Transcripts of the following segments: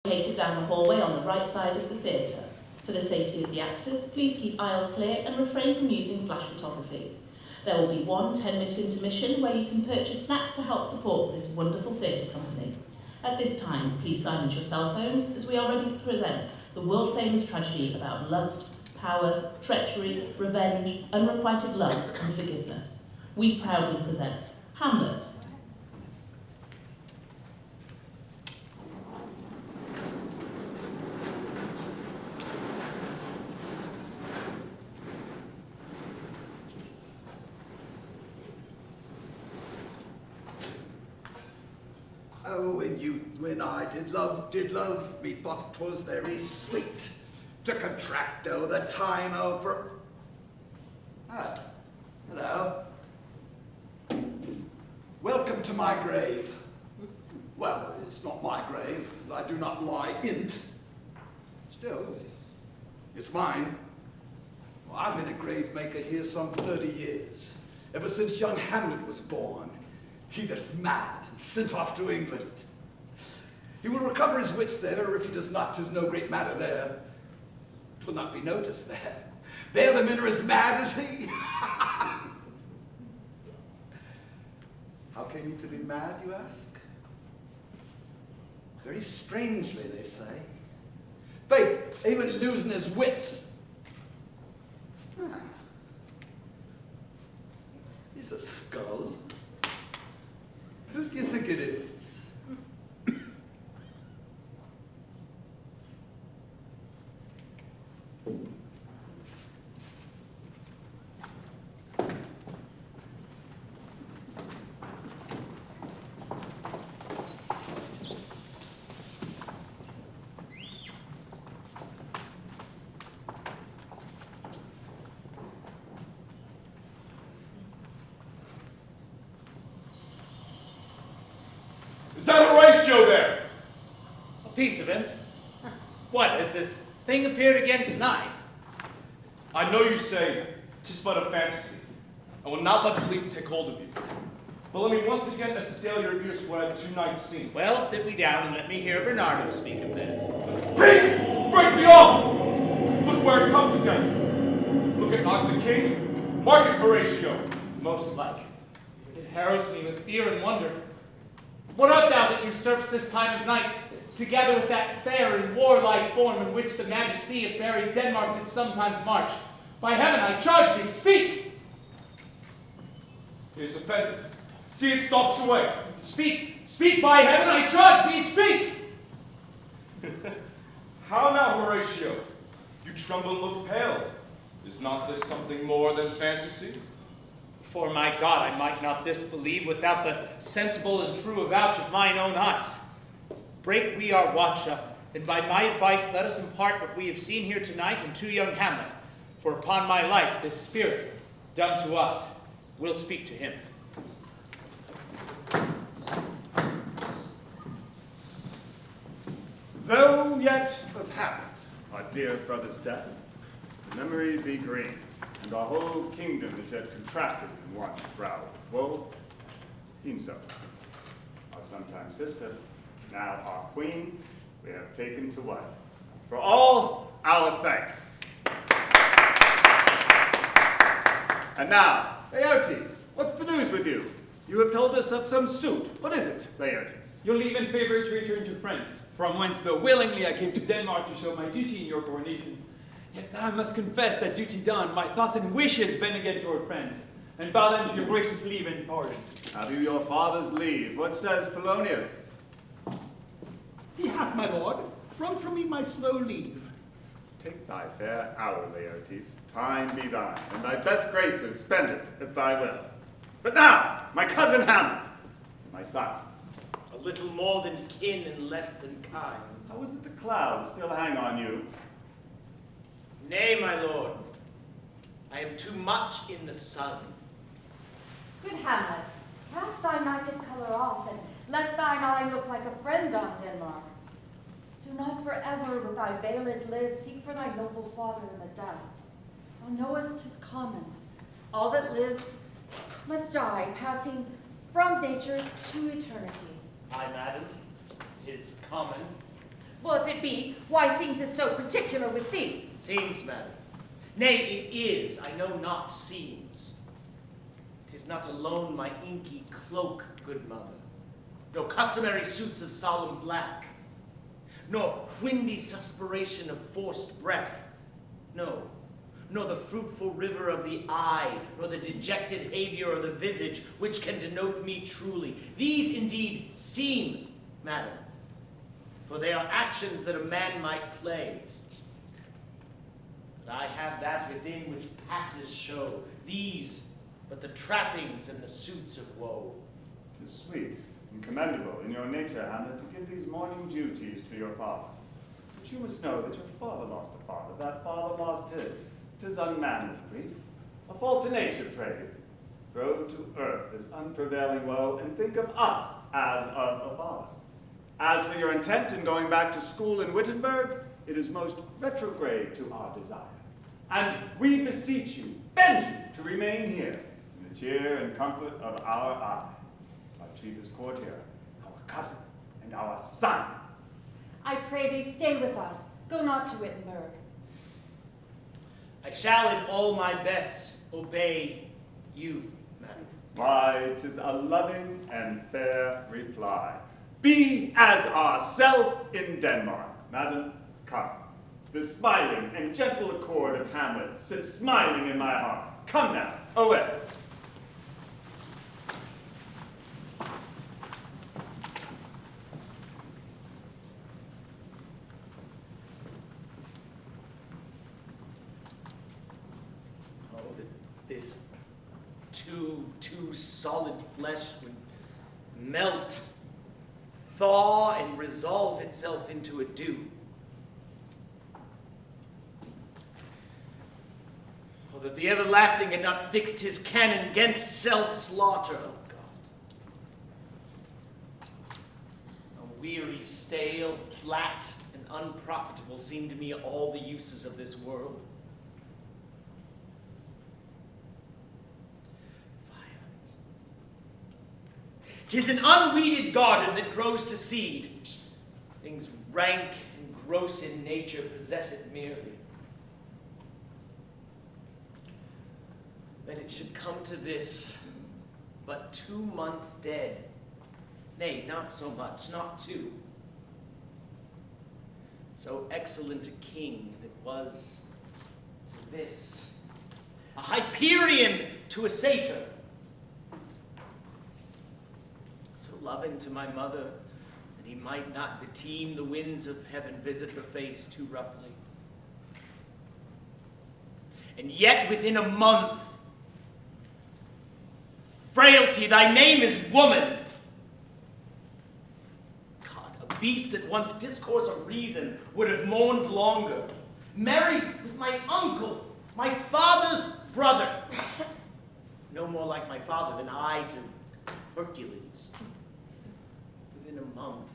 Located down the hallway on the right side of the theatre. For the safety of the actors, please keep aisles clear and refrain from using flash photography. There will be one 10-minute intermission where you can purchase snacks to help support this wonderful theatre company. At this time, please silence your cell phones as we are ready to present the world-famous tragedy about lust, power, treachery, revenge, unrequited love and forgiveness. We proudly present Hamlet. Oh, in youth, when I did love, me thought 'twas very sweet to contract the time over. Ah, hello. Welcome to my grave. Well, it's not my grave, as I do not lie in't. Still, it's mine. Well, I've been a grave maker here some 30 years, ever since young Hamlet was born. He that is mad and sent off to England. He will recover his wits there, or if he does not, 'tis no great matter there. 'Twill not be noticed there. There the men are as mad as he. How came he to be mad, you ask? Very strangely, they say. Faith, even losing his wits. He's a skull. Whose do you think it is? Is that Horatio there? A piece of him. What, has this thing appeared again tonight? I know you say 'tis but a fantasy. I will not let belief take hold of you. But let me once again assail your ears for what I've tonight seen. Well, sit we down and let me hear Bernardo speak of this. Peace! Break me off! Look where it comes again. Look at not the king. Mark it, Horatio. Most like. It harrows me with fear and wonder. What art thou that usurps this time of night, together with that fair and warlike form in which the majesty of buried Denmark did sometimes march? By heaven, I charge thee, speak! He is offended. See, it stalks away. Speak! Speak, by heaven, I charge thee, speak! How now, Horatio? You tremble and look pale. Is not this something more than fantasy? For my God, I might not disbelieve without the sensible and true avouch of mine own eyes. Break we our watch up, and by my advice let us impart what we have seen here tonight unto young Hamlet. For upon my life, this spirit, done to us, will speak to him. Though yet of Hamlet, our dear brother's death, the memory be green, and our whole kingdom is yet contracted in one brow of woe. E'en so, our sometime sister, now our queen, we have taken to wife. For all our thanks. And now, Laertes, what's the news with you? You have told us of some suit. What is it, Laertes? Your leave and favour to return to France, from whence though willingly I came to Denmark to show my duty in your coronation. Yet now I must confess that duty done, my thoughts and wishes bend again toward France, and bow them to your gracious leave and pardon. Have you your father's leave? What says Polonius? He hath, my lord, wrung from me my slow leave. Take thy fair hour, Laertes. Time be thine, and thy best graces spend it at thy will. But now, my cousin Hamlet, my son. A little more than kin and less than kind. How is it the clouds still hang on you? Nay, my lord, I am too much in the sun. Good Hamlet, cast thy nighted colour off, and let thine eye look like a friend on Denmark. Do not forever with thy veiled lids seek for thy noble father in the dust. Thou knowest 'tis common. All that lives must die, passing from nature to eternity. Aye, madam, 'tis common. Well, if it be, why seems it so particular with thee? Seems, madam. Nay, it is, I know not seems. 'Tis not alone my inky cloak, good mother, nor customary suits of solemn black, nor windy suspiration of forced breath, no, nor the fruitful river of the eye, nor the dejected havior of the visage, which can denote me truly. These indeed seem, madam, for they are actions that a man might play. But I have that within which passes show, these but the trappings and the suits of woe. 'Tis sweet and commendable in your nature, Hamlet, to give these morning duties to your father. But you must know that your father lost a father, that father lost his. 'Tis unmanly grief, a fault to nature, pray. Throw to earth this unprevailing woe, and think of us as of a father. As for your intent in going back to school in Wittenberg, it is most retrograde to our desire. And we beseech you, bend you to remain here, in the cheer and comfort of our eye, our chiefest courtier, our cousin, and our son. I pray thee stay with us. Go not to Wittenberg. I shall in all my best obey you, madam. Why, 'tis a loving and fair reply. Be as ourself in Denmark. Madam, come. The smiling and gentle accord of Hamlet sits smiling in my heart. Come now, away. Oh, that this too solid flesh would melt, thaw, and resolve itself into a dew. Oh, that the everlasting had not fixed his cannon against self-slaughter. Oh, God. A weary, stale, flat, and unprofitable seem to me all the uses of this world. 'Tis an unweeded garden that grows to seed. Things rank and gross in nature possess it merely. That it should come to this, but 2 months dead. Nay, not so much, not 2. So excellent a king that was to this, a Hyperion to a satyr. So loving to my mother, that he might not beteem the winds of heaven visit her face too roughly. And yet within a month, frailty, thy name is woman. God, a beast that once discourse of reason would have mourned longer, married with my uncle, my father's brother. No more like my father than I to Hercules. Within a month,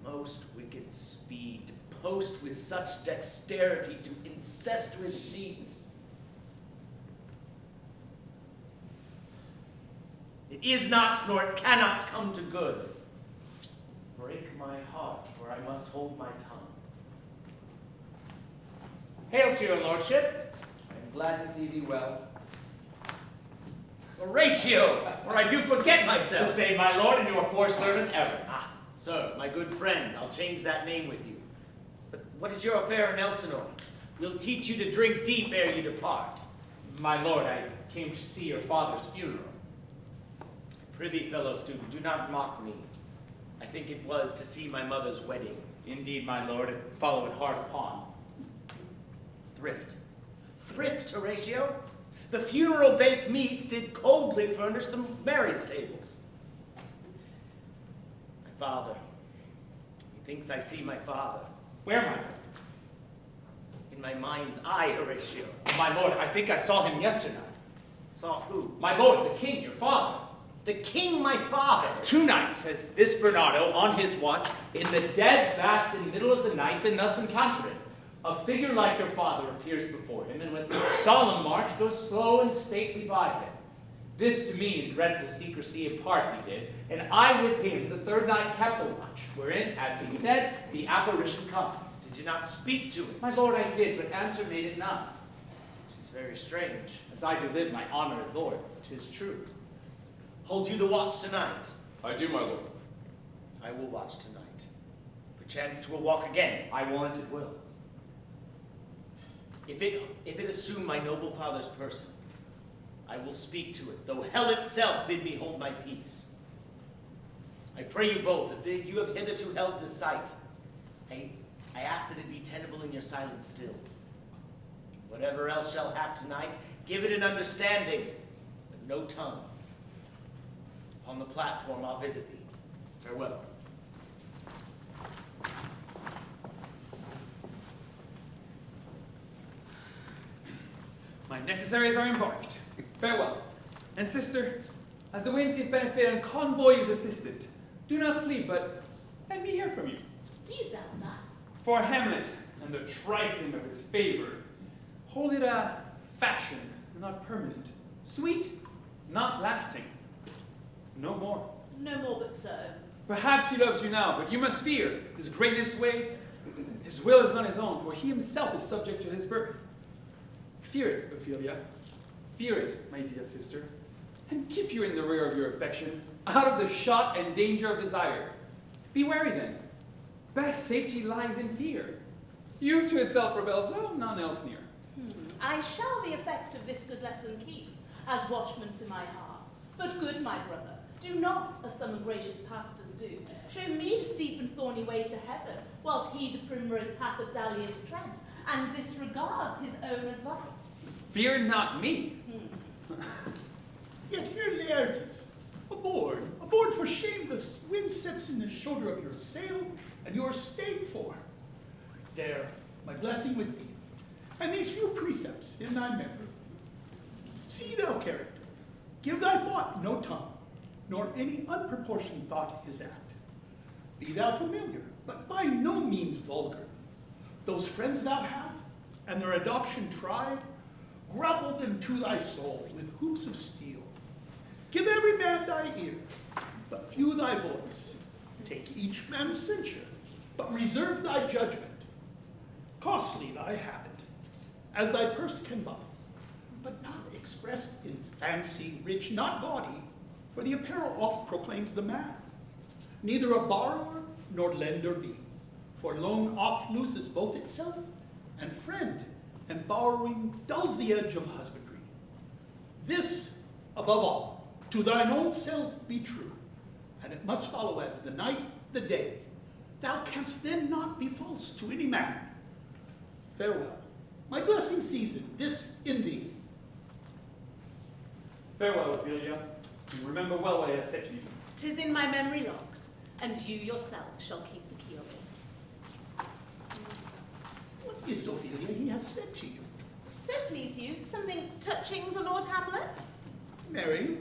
most wicked speed to post with such dexterity to incestuous sheets. It is not, nor it cannot come to good. Break my heart, for I must hold my tongue. Hail to your lordship. I am glad to see thee well. Horatio, or I do forget myself. The same, my lord, and your poor servant ever. Ah, sir, my good friend, I'll change that name with you. But what is your affair in Elsinore? We'll teach you to drink deep ere you depart. My lord, I came to see your father's funeral. Prithee, fellow student, do not mock me. I think it was to see my mother's wedding. Indeed, my lord, and follow it hard upon. Thrift. Thrift, Horatio? The funeral baked meats did coldly furnish the marriage tables. My father. Methinks I see my father. Where, my lord? In my mind's eye, Horatio. My lord, I think I saw him yesternight. Saw who? My lord, the king, your father. The king, my father. 2 nights has this Bernardo, on his watch, in the dead vast and middle of the night, been thus encountered. A figure like your father appears before him, and with solemn march goes slow and stately by him. This to me in dreadful secrecy apart he did, and I with him the third night kept the watch, wherein, as he said, the apparition comes. Did you not speak to it? My lord, I did, but answer made it none. 'Tis very strange. As I do live my honored lord, 'tis true. Hold you the watch tonight? I do, my lord. I will watch tonight. Perchance 'twill walk again. I warrant it will. If it assume my noble father's person, I will speak to it, though hell itself bid me hold my peace. I pray you both, if you have hitherto held this sight, I ask that it be tenable in your silence still. Whatever else shall hap tonight, give it an understanding, but no tongue. Upon the platform I'll visit thee. Farewell. My necessaries are embarked. Farewell. And sister, as the winds give benefit and convoy is assistant, do not sleep, but let me hear from you. Do you doubt that? For Hamlet and the trifling of his favor, hold it a fashion, not permanent. Sweet, not lasting. No more. No more but so. Perhaps he loves you now, but you must fear his greatness sway. His will is not his own, for he himself is subject to his birth. Fear it, Ophelia. Fear it, my dear sister, and keep you in the rear of your affection, out of the shot and danger of desire. Be wary then. Best safety lies in fear. Youth to itself rebels, though none else near. I shall the effect of this good lesson keep, as watchman to my heart. But good my brother, do not, as some gracious pastors do, show me the steep and thorny way to heaven, whilst he the primrose path of dalliance treads, and disregards his own advice. Fear not me. Yet here Laertes, aboard for shame, the wind sets in the shoulder of your sail, and you are stayed for. There, my blessing with thee, and these few precepts in thy memory. See thou character, give thy thought no tongue, nor any unproportioned thought his act. Be thou familiar, but by no means vulgar. Those friends thou hast, and their adoption tried, grapple them to thy soul with hoops of steel. Give every man thy ear, but few thy voice. Take each man's censure, but reserve thy judgment. Costly thy habit, as thy purse can buy, but not expressed in fancy, rich, not gaudy, for the apparel oft proclaims the man. Neither a borrower nor lender be, for loan oft loses both itself and friend, and borrowing dulls the edge of husbandry. This, above all, to thine own self be true, and it must follow as the night, the day. Thou canst then not be false to any man. Farewell. My blessing season, this in thee. Farewell, Ophelia, and remember well what I have said to you. 'Tis in my memory locked, and you yourself shall keep the key of it. What is it, Ophelia, he has said to you? So please you, something touching the Lord Hamlet? Mary,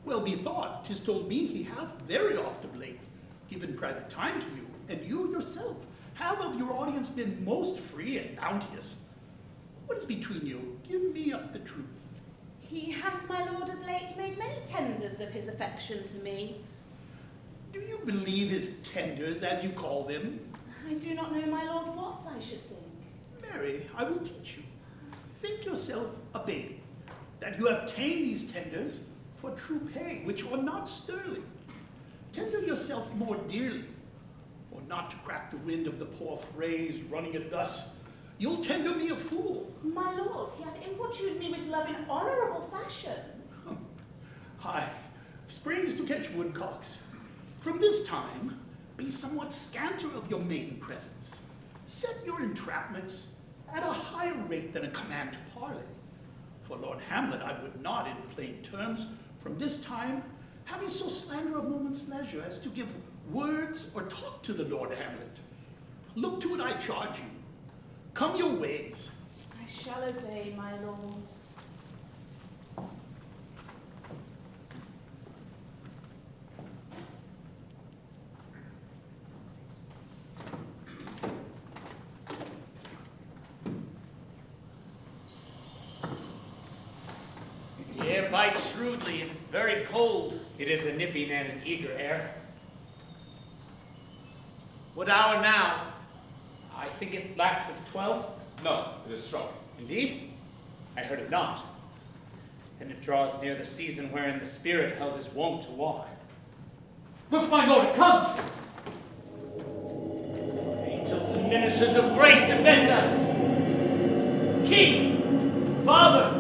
well bethought, 'tis told me he hath very oft of late given private time to you, and you yourself have of your audience been most free and bounteous. What is between you? Give me up the truth. He hath, my lord, of late made many tenders of his affection to me. Do you believe his tenders, as you call them? I do not know, my lord, what I should think. Mary, I will teach you. Think yourself a baby, that you obtain these tenders for true pay, which are not sterling. Tender yourself more dearly, or not to crack the wind of the poor phrase, running it thus, you'll tender me a fool. My lord, he hath importuned me with love in honourable fashion. Hi, springs to catch woodcocks. From this time, be somewhat scanter of your maiden presence. Set your entrapments at a higher rate than a command to parley. For Lord Hamlet, I would not, in plain terms, from this time, have you so slander a moment's leisure as to give words or talk to the Lord Hamlet. Look to it, I charge you. Come your ways. I shall obey, my lord. Here bites shrewdly. It is very cold. It is a nipping and an eager air. What hour now? I think it lacks of 12. No, it is strong. Indeed? I heard it not. And it draws near the season wherein the spirit held his wont to walk. Look, my lord, it comes! Angels and ministers of grace defend us. King, Father,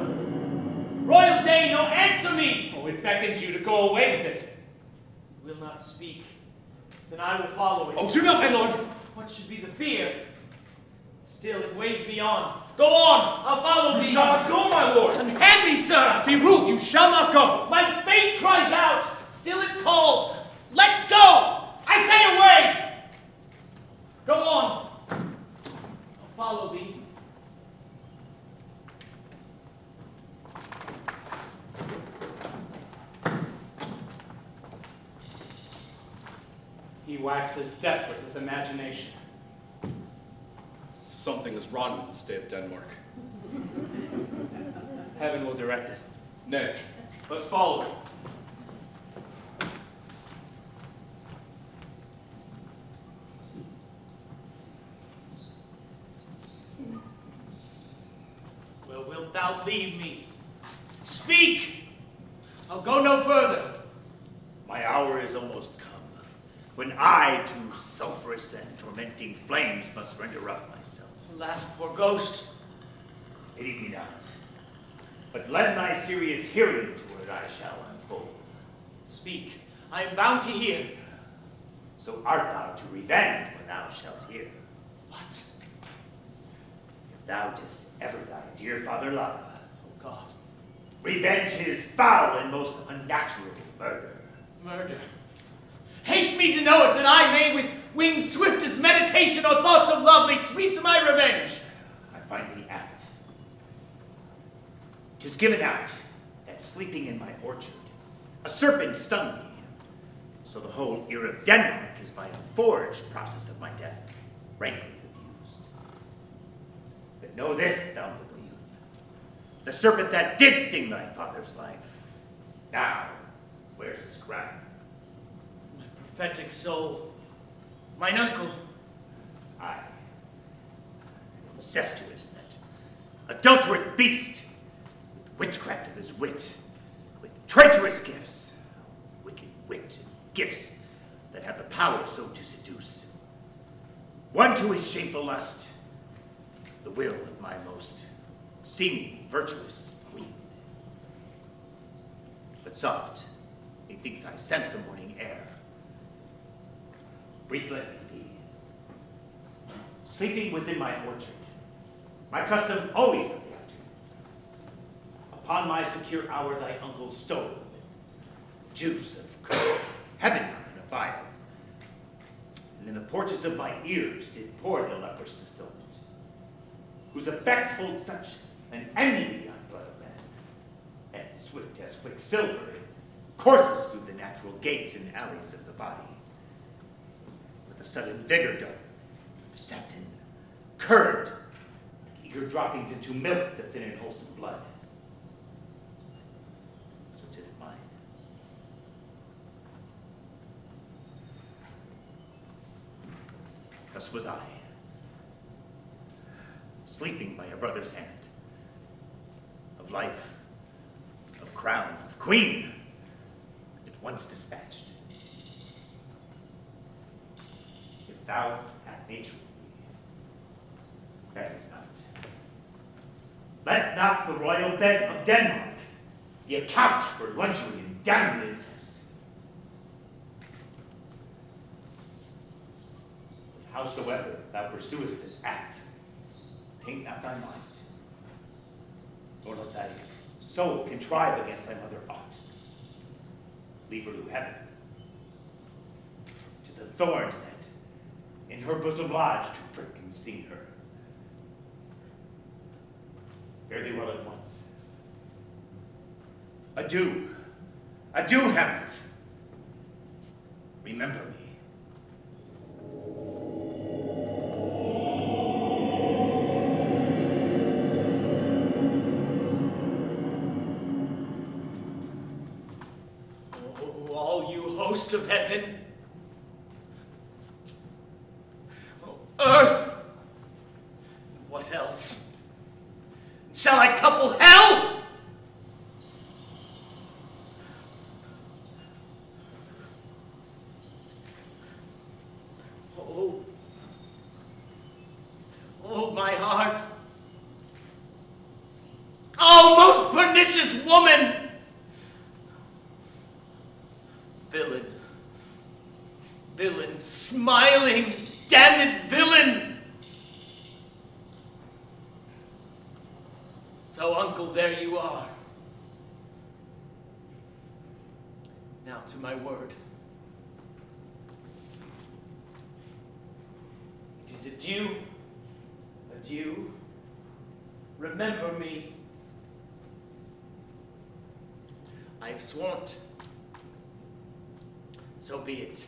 Royal Dane, oh, answer me! Oh, it beckons you to go away with it. Will not speak. Then I will follow it. Oh, do not, my lord! What should be the fear? Still, it weighs me on. Go on! I'll follow thee! You shall not go, my lord! Unhand me, sir! Be ruled, you shall not go! My fate cries out! Still it calls! Let go! I say away! Go on! I'll follow thee. He waxes desperate with imagination. Something is wrong with the state of Denmark. Heaven will direct it. Nay, let's follow it. Well, wilt thou leave me? Speak! I'll go no further. My hour is almost come, when I to sulphurous and tormenting flames must render up myself. Alas, poor ghost. Pity me not, but lend thy serious hearing to what I shall unfold. Speak. I am bound to hear. So art thou to revenge when thou shalt hear. What? If thou didst ever thy dear father love, Oh, God. revenge his foul and most unnatural murder. Murder. Haste me to know it, that I may, with wings swift as meditation or thoughts of love, may sweep to my revenge. I find thee apt. 'Tis given out that sleeping in my orchard, a serpent stung me. So the whole ear of Denmark is by a forged process of my death, rankly abused. But know this, thou noble youth, the serpent that did sting thy father's life, now wears his crown. My prophetic soul. Mine uncle. I, incestuous, that adulterate beast, with witchcraft of his wit, with traitorous gifts, wicked wit and gifts that have the power so to seduce. One to his shameful lust, the will of my most seeming virtuous queen. But soft, methinks I scent the morning air. Brief let me be. Sleeping within my orchard, my custom always of the afternoon. Upon my secure hour thy uncle stole with juice of cushion, heaven in a vial, and in the porches of my ears did pour the leprous distillment, whose effects hold such an enmity on blood of men, and swift as quicksilver it courses through the natural gates and alleys of the body. With a sudden vigor doth beset and curd, like eager droppings into milk that thin and wholesome blood. So did it mine. Thus was I, sleeping by a brother's hand, of life, of crown, of queen, at once dispatched. If thou at nature better not. Let not the royal bed of Denmark be a couch for luxury and damned incest. Howsoever thou pursuest this act, taint not thy mind, nor let thy soul contrive against thy mother aught. Leave her to heaven, to the thorns that in her bosom lodge to prick and sting her. Fare thee well at once. Adieu, adieu, Hamlet. Remember me. host of heaven? Oh, earth! What else? Shall I couple hell? Oh, my heart. Oh, most pernicious woman! Villain. Villain, smiling, damned villain! So, uncle, there you are. Now to my word. It is adieu. Adieu. Remember me. I've sworn. So be it.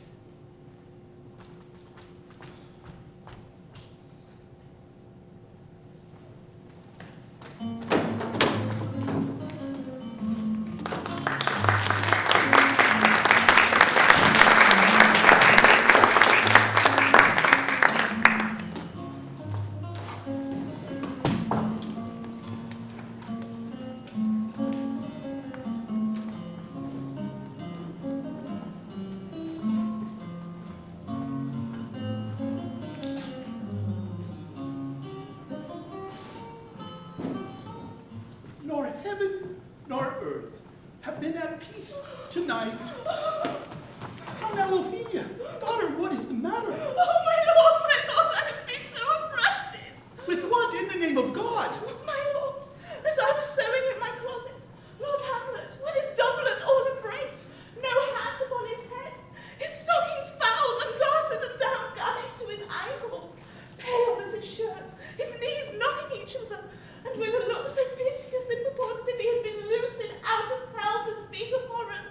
Nor heaven nor earth have been at peace tonight. How now, Ophelia? Daughter, what is the matter? Oh, my lord, I have been so affronted. With what, in the name of God? My lord, as I was sewing in my closet, Lord Hamlet, with his doublet all embraced, no hat upon his head, his stockings fouled and gartered and down-gived to his ankles, pale as his shirt, his knees knocking each other, and with a look so piteous in purport as if he had been loosed out of hell to speak of horrors,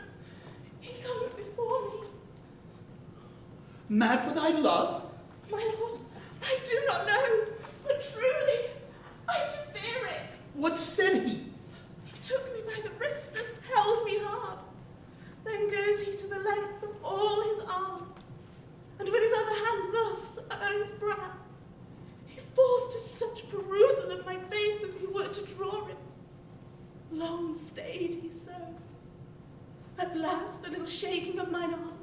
he comes before me. Mad for thy love? My lord, I do not know, but truly, I do fear it. What said he? He took me by the wrist and held me hard. Then goes he to the length of all his arm, and with his other hand thus o'er his brow, he forced to such perusal of my face as he would to draw it. Long stayed he so. At last a little shaking of mine arm,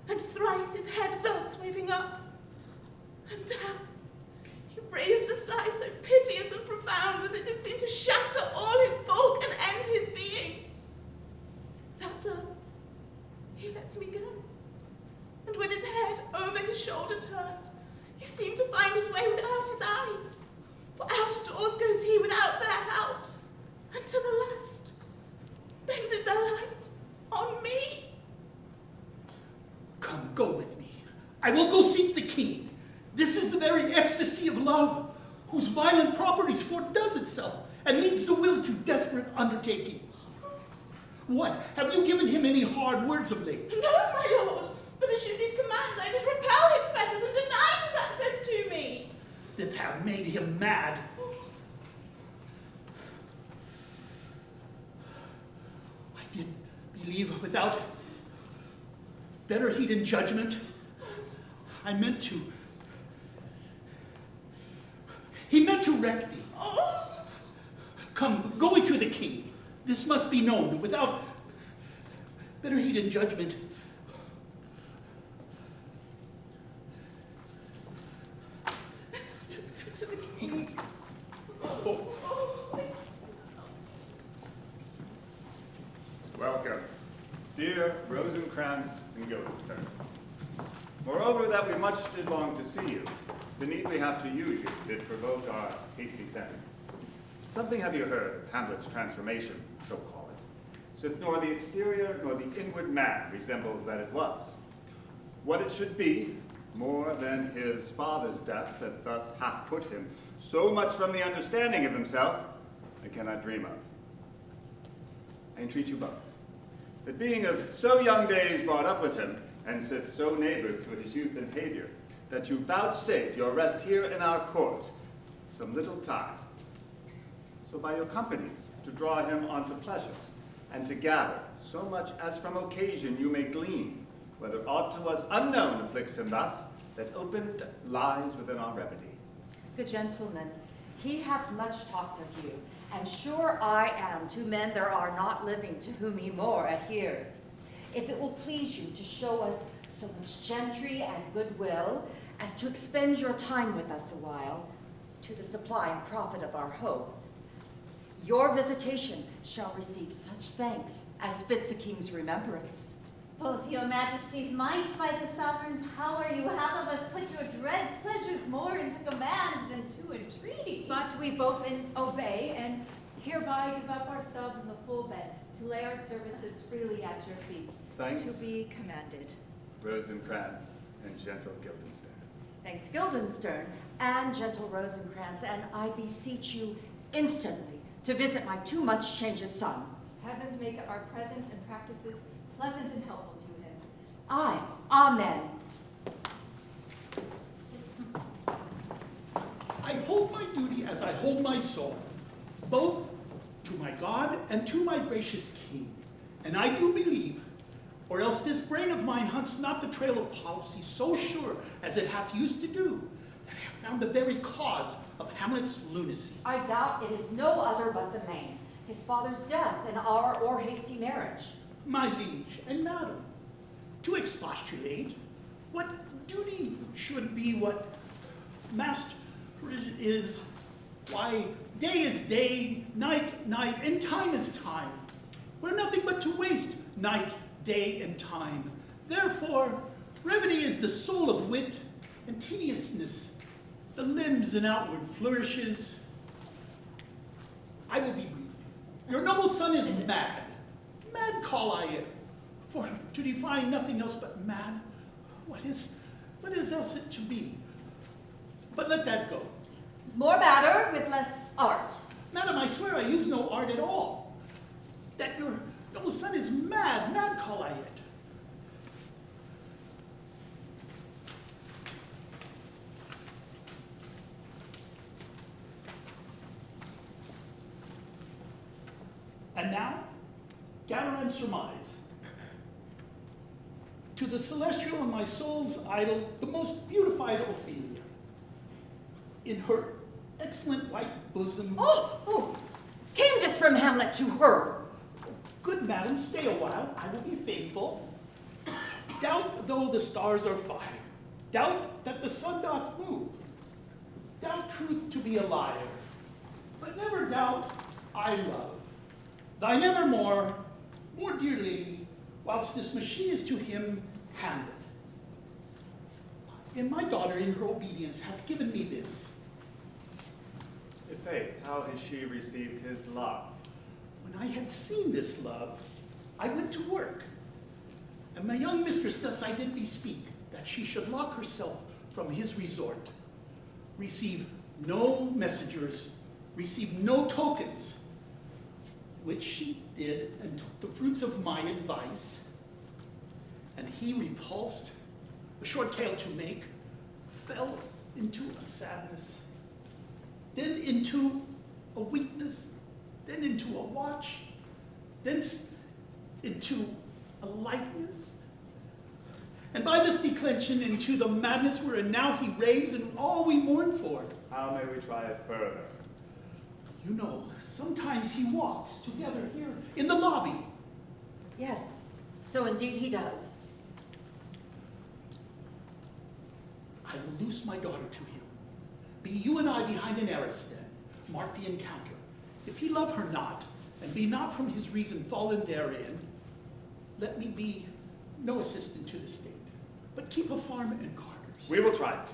and thrice his head thus waving up and down. He raised a sigh so piteous and profound as it did seem to shatter all his bulk and end his being. That done, he lets me go, and with his head over his shoulder turned, he seemed to find his way without his eyes, for out of doors goes he without their helps, and to the last bended their light on me. Come, go with me. I will go seek the king. This is the very ecstasy of love, whose violent properties foredoes itself, and leads the will to desperate undertakings. What, have you given him any hard words of late? No, my lord, but as you did command, I did repel his fetters and denied his access to me. That have made him mad. I did believe without better heed and judgment. I meant to. He meant to wreck thee. Oh. Come, go we to the king. This must be known without better heed and judgment. Just go to the king. Welcome, dear Rosencrantz and Guildenstern. Moreover, that we much did long to see you, the need we have to use you did provoke our hasty sending. Something have you heard of Hamlet's transformation, so call it, sith nor the exterior nor the inward man resembles that it was. What it should be, more than his father's death that thus hath put him so much from the understanding of himself, I cannot dream of. I entreat you both, that being of so young days brought up with him, and sith so neighbored to his youth and behavior, that you vouchsafe your rest here in our court some little time, so by your companies to draw him unto pleasures, and to gather so much as from occasion you may glean, whether aught to us unknown afflicts him thus, that opened lies within our remedy. Good gentleman, he hath much talked of you, and sure I am, two men there are not living to whom he more adheres. If it will please you to show us so much gentry and goodwill, as to expend your time with us a while, to the supply and profit of our hope, your visitation shall receive such thanks as fits a king's remembrance. Both your majesty's might by the sovereign power you have of us put your dread pleasures more into command than to entreaty. But we both obey, and hereby give up ourselves in the full bent, to lay our services freely at your feet. Thanks. To be commanded. Rosencrantz and gentle Guildenstern. Thanks, Guildenstern, and gentle Rosencrantz, and I beseech you instantly to visit my too much changed son. Heavens make our presence and practices pleasant and helpful to him. Aye, amen. I hold my duty as I hold my soul, both to my God and to my gracious King. And I do believe, or else this brain of mine hunts not the trail of policy so sure as it hath used to do, that I have found the very cause of Hamlet's lunacy. I doubt it is no other but the main, his father's death and our o'er-hasty marriage. My liege and madam, to expostulate, what duty should be what master is, why day is day, night, night, and time is time. We're nothing but to waste night, day, and time. Therefore, brevity is the soul of wit, and tediousness, the limbs and outward flourishes. I will be brief. Your noble son is mad. Mad call I it, for to define nothing else but mad, what is else it to be? But let that go. More matter with less art. Madam, I swear I use no art at all. That your noble son is mad, mad call I it. And now, gather and surmise. To the celestial and my soul's idol, the most beautified Ophelia, in her excellent white bosom. Oh, came this from Hamlet to her? Good madam, stay a while, I will be faithful. Doubt though the stars are fire, doubt that the sun doth move, doubt truth to be a liar, but never doubt I love. Thine evermore, more dear lady, whilst this machine is to him Hamlet. And my daughter in her obedience hath given me this. Faith, how has she received his love? When I had seen this love, I went to work. And my young mistress thus I did bespeak, that she should lock herself from his resort, receive no messengers, receive no tokens, which she did and took the fruits of my advice. And he repulsed, a short tale to make, fell into a sadness, then into a weakness, then into a watch, then into a lightness. And by this declension into the madness wherein now he raves and all we mourn for. How may we try it further? You know, sometimes he walks together here in the lobby. Yes, so indeed he does. I will loose my daughter to him. Be you and I behind an arras then, mark the encounter. If he love her not, and be not from his reason fallen therein, let me be no assistant to the state, but keep a farm and carters. We will try it.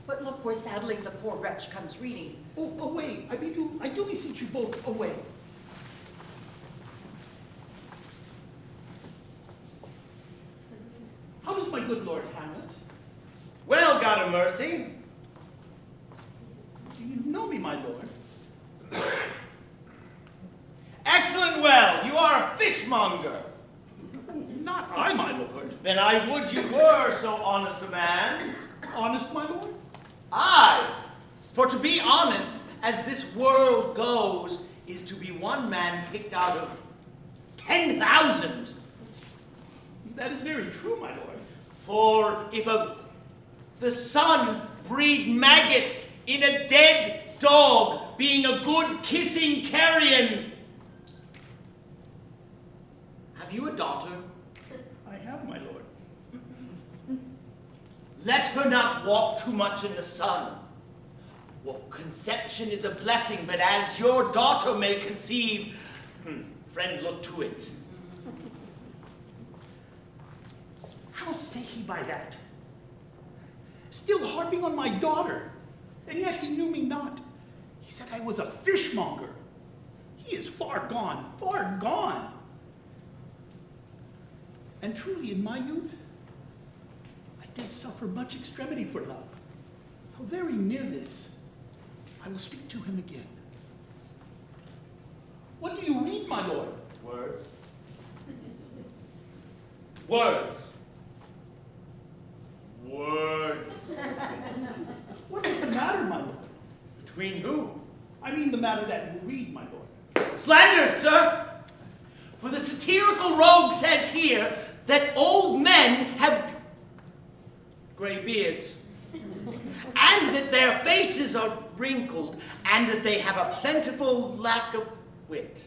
But look where sadly the poor wretch comes reading. Oh, away, I do beseech you both, away. How does my good lord Hamlet? Well, God of mercy. Do you know me, my lord? Excellent well. You are a fishmonger. Not I, my lord. Then I would you were so honest a man. Honest, my lord? Aye. For to be honest, as this world goes, is to be one man picked out of 10,000. That is very true, my lord. For if the sun breed maggots in a dead dog, being a good kissing carrion. Have you a daughter? I have, my lord. Let her not walk too much in the sun. Well, conception is a blessing, but as your daughter may conceive, friend, look to it. How say he by that? Still harping on my daughter, and yet he knew me not. He said I was a fishmonger. He is far gone, far gone. And truly, in my youth, I did suffer much extremity for love. How very near this, I will speak to him again. What do you read, my lord? Words. Words. Words. What is the matter, my lord? Between who? I mean the matter that you read, my lord. Slander, sir! For the satirical rogue says here that old men have gray beards, and that their faces are wrinkled, and that they have a plentiful lack of wit,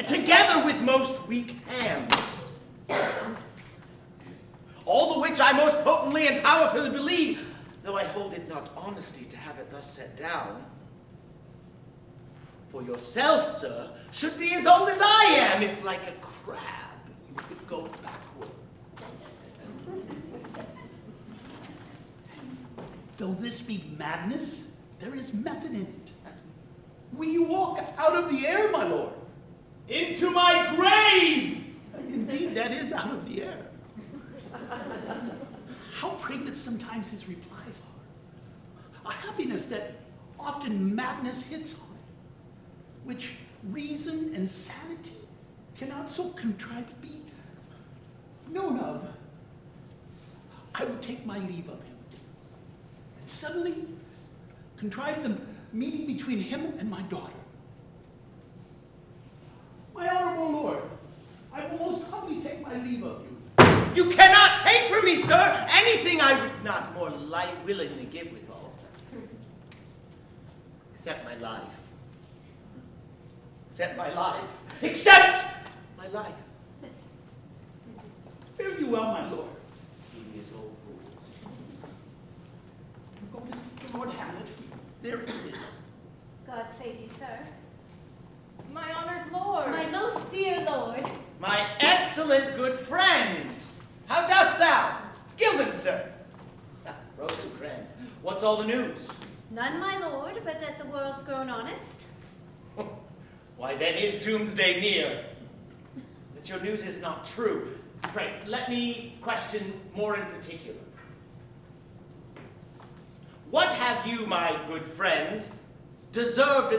together with most weak hands. All the which I most potently and powerfully believe, though I hold it not honesty to have it thus set down. For yourself, sir, should be as old as I am, if like a crab you could go backward. Though this be madness, there is method in it. Will you walk out of the air, my lord? Into my grave! Indeed, that is out of the air. How pregnant sometimes his replies are. A happiness that often madness hits on, which reason and sanity cannot so contrive to be known of. I would take my leave of him, and suddenly contrive the meeting between him and my daughter. My honorable lord, I will most humbly take my leave of you. You cannot take from me, sir, anything I would not more willingly give withal. Except my life. Except my life. Except my life. Fare you well, my lord. Tedious old fools. I'm going to see the Lord Hamlet. There it is. God save you, sir. My honored lord. My most dear lord. My excellent good friends. How dost thou, Guildenstern? Rosencrantz, what's all the news? None, my lord, but that the world's grown honest. Why then is doomsday near? But your news is not true. Pray, let me question more in particular. What have you, my good friends, deserved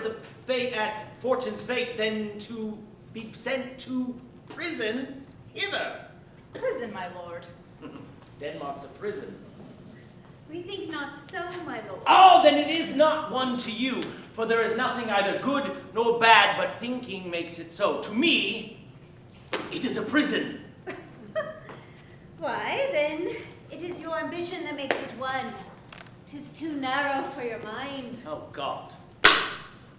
at fortune's fate than to be sent to prison hither? Prison, my lord. Denmark's a prison. We think not so, my lord. Oh, then it is not one to you, for there is nothing either good nor bad, but thinking makes it so. To me, it is a prison. Why, then, it is your ambition that makes it one. 'Tis too narrow for your mind. Oh, God.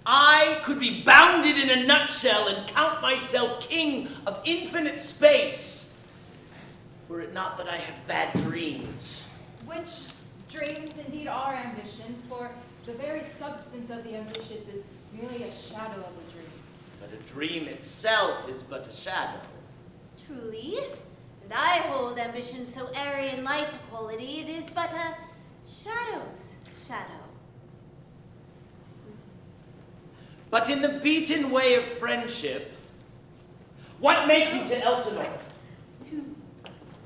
I could be bounded in a nutshell and count myself king of infinite space, were it not that I have bad dreams. Which dreams indeed are ambition, for the very substance of the ambitious is merely a shadow of a dream. But a dream itself is but a shadow. Truly, and I hold ambition so airy and light a quality, it is but a shadow's shadow. But in the beaten way of friendship, what make you to Elsinore? To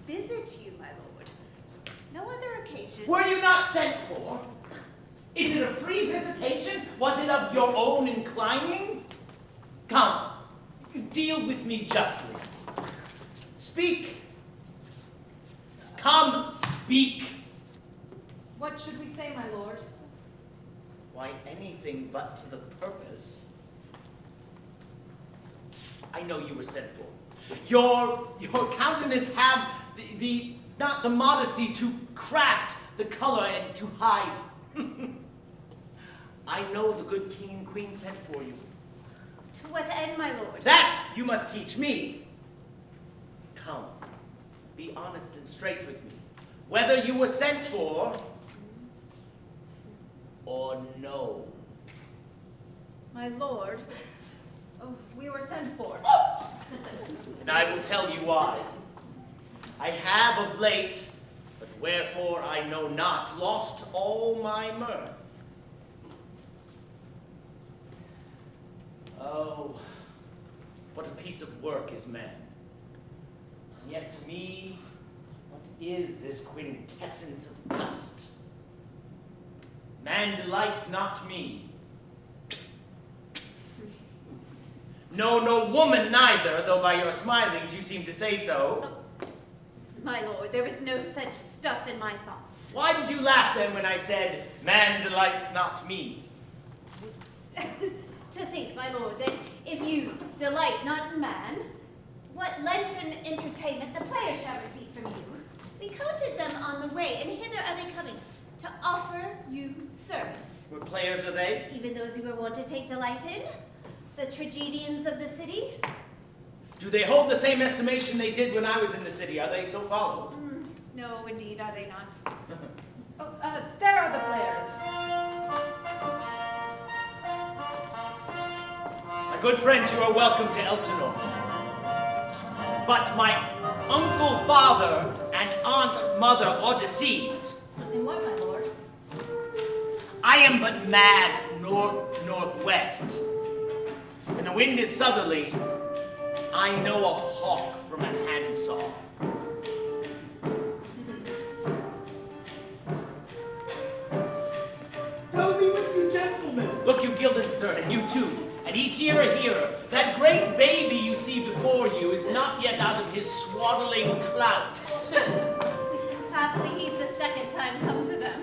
visit you, my lord. No other occasion. Were you not sent for? Is it a free visitation? Was it of your own inclining? Come, deal with me justly. Speak. Come, speak. What should we say, my lord? Why, anything but to the purpose. I know you were sent for. Your countenance have not the modesty to craft the color and to hide. I know the good king and queen sent for you. To what end, my lord? That you must teach me. Come, be honest and straight with me. Whether you were sent for or no. My lord, we were sent for. And I will tell you why. I have of late, but wherefore I know not, lost all my mirth. Oh, what a piece of work is man. And yet to me, what is this quintessence of dust? Man delights not me. No woman neither, though by your smilings you seem to say so. My lord, there is no such stuff in my thoughts. Why did you laugh then when I said, man delights not me? To think, my lord, that if you delight not in man, what Lenten entertainment the players shall receive from you. We counted them on the way, and hither are they coming, to offer you service. What players are they? Even those you were wont to take delight in, the tragedians of the city. Do they hold the same estimation they did when I was in the city? Are they so followed? No, indeed, are they not? There are the players. My good friends, you are welcome to Elsinore. But my uncle father and aunt mother are deceived. In what, my lord? I am but mad north-northwest. When the wind is southerly, I know a hawk from a handsaw. Tell me with you, gentlemen. Look, you Guildenstern, and you too, and each ear a hearer, that great baby you see before you is not yet out of his swaddling clouts. Happily, he's the second time come to them.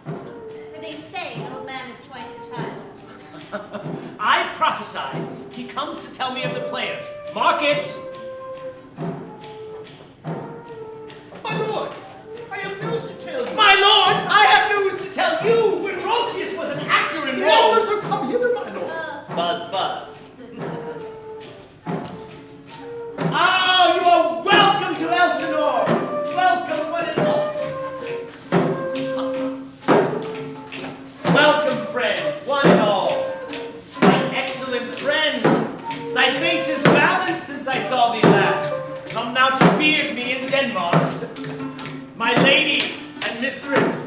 For they say an old man is twice a child. I prophesy he comes to tell me of the players. Mark it! My lord, I have news to tell you. My lord, I have news to tell you! When Roscius was an actor in The Rome... elders are come hither, my lord. Buzz, buzz. Oh, you are welcome to Elsinore! Welcome, one and all. Welcome, friend, one and all. My excellent friend, thy face is balanced since I saw thee last. Come now to beard me in Denmark. My lady and mistress.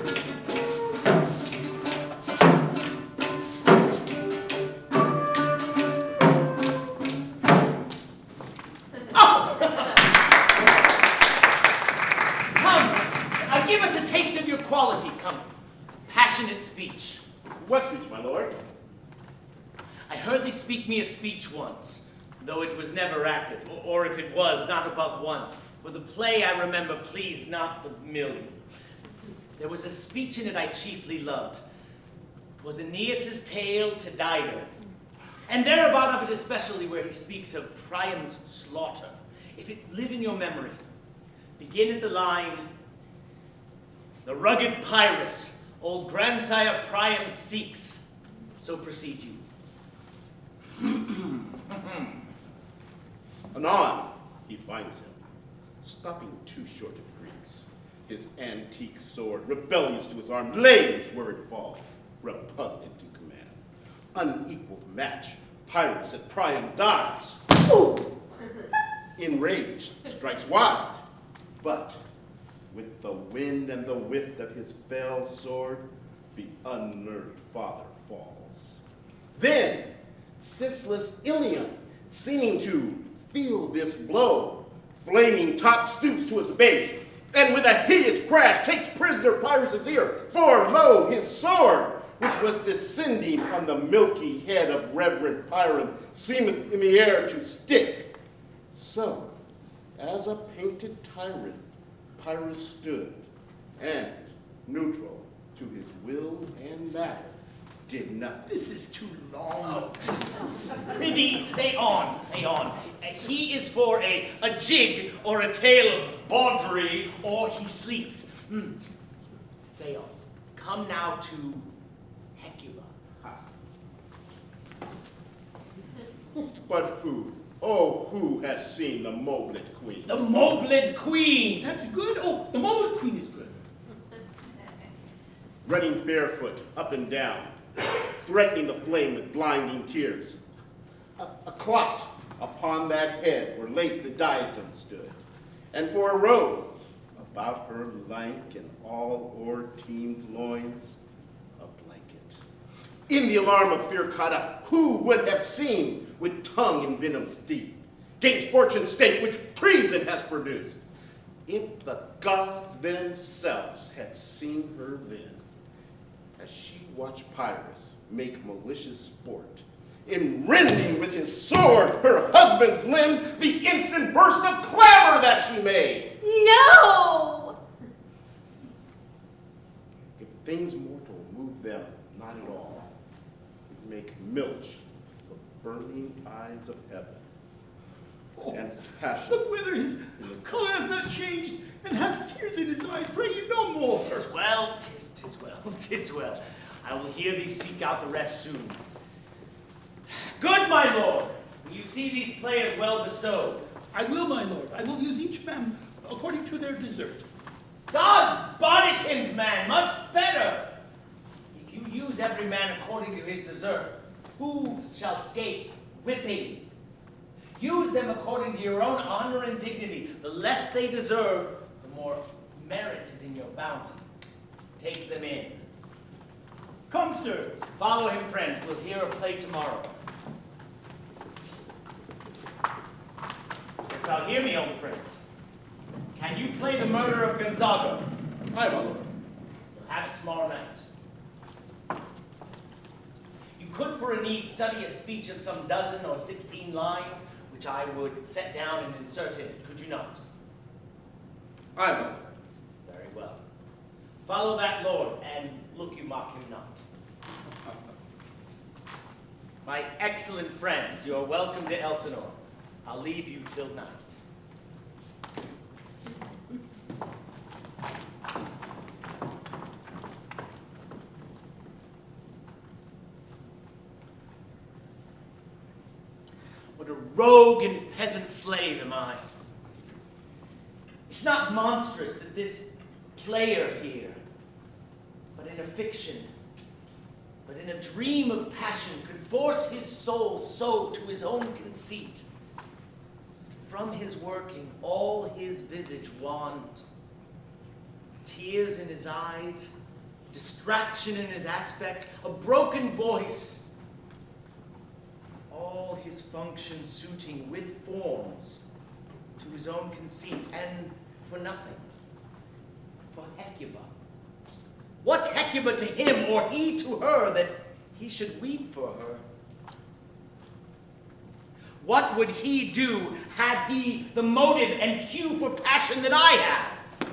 Give us a taste of your quality, come. Passionate speech. What speech, my lord? I heard thee speak me a speech once, though it was never acted, or if it was, not above once. For the play I remember pleased not the million. There was a speech in it I chiefly loved. 'Twas Aeneas' tale to Dido, and thereabout of it especially where he speaks of Priam's slaughter. If it live in your memory, begin at the line, the rugged Pyrrhus, old grandsire Priam seeks. So proceed you. Anon, he finds him, stopping too short of Greeks. His antique sword, rebellious to his arm, lays where it falls, repugnant to command. Unequaled match, Pyrrhus at Priam dives. Enraged, strikes wide, but with the wind and the whiff of his fell sword, the unnerved father falls. Then, senseless Ilion, seeming to feel this blow, flaming top stoops to his base, and with a hideous crash takes prisoner Pyrrhus' ear, for lo, his sword, which was descending on the milky head of reverend Priam, seemeth in the air to stick. So, as a painted tyrant, Pyrrhus stood, and, neutral to his will and matter, did nothing. This is too long. Prithee, say on, say on. He is for a jig or a tale of bawdry, or he sleeps. Say on. Come now to Hecuba. But who? Oh, who has seen the Moblet Queen? The Moblet Queen! That's good. Oh, the Moblet Queen is good. Running barefoot up and down, threatening the flame with blinding tears. A clot upon that head where late the diadem stood, and for a robe about her lank and all o'er-teemed loins, a blanket. In the alarm of fear caught up, who would have seen with tongue in venom's deep, gains fortune's state which treason has produced? If the gods themselves had seen her then, as she watched Pyrrhus make malicious sport, in rending with his sword her husband's limbs, the instant burst of clamor that she made. No! If things mortal move them not at all, make milch the burning eyes of heaven. And passion. Look whether his color has not changed and has tears in his eyes. Pray you no more. Tis well, tis well. I will hear thee speak out the rest soon. Good, my lord. Will you see these players well bestowed? I will, my lord. I will use each man according to their desert. God's bodykins, man, much better. If you use every man according to his desert, who shall escape whipping? Use them according to your own honor and dignity. The less they deserve, the more merit is in your bounty. Take them in. Come, sirs. Follow him, friends. We'll hear a play tomorrow. Yes, now hear me, old friend. Can you play the murder of Gonzago? Aye, my lord. You'll have it tomorrow night. You could, for a need, study a speech of some 12 or 16 lines, which I would set down and insert in it, could you not? Aye, my lord. Very well. Follow that lord, and look you mock him not. My excellent friends, you are welcome to Elsinore. I'll leave you till night. What a rogue and peasant slave am I. It's not monstrous that this player here, but in a fiction, but in a dream of passion, could force his soul so to his own conceit. From his working, all his visage wanned. Tears in his eyes, distraction in his aspect, a broken voice. All his function suiting with forms to his own conceit, and for nothing. For Hecuba. What's Hecuba to him, or he to her, that he should weep for her? What would he do had he the motive and cue for passion that I have?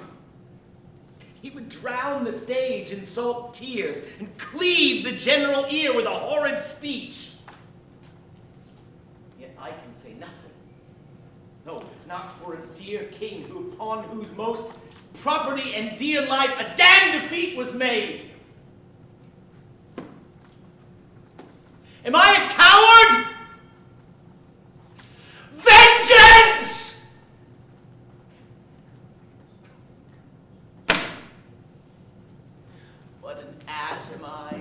He would drown the stage in salt tears and cleave the general ear with a horrid speech. Yet I can say nothing. No, not for a dear king upon whose most property and dear life a damned defeat was made. Am I a coward? Vengeance! What an ass am I.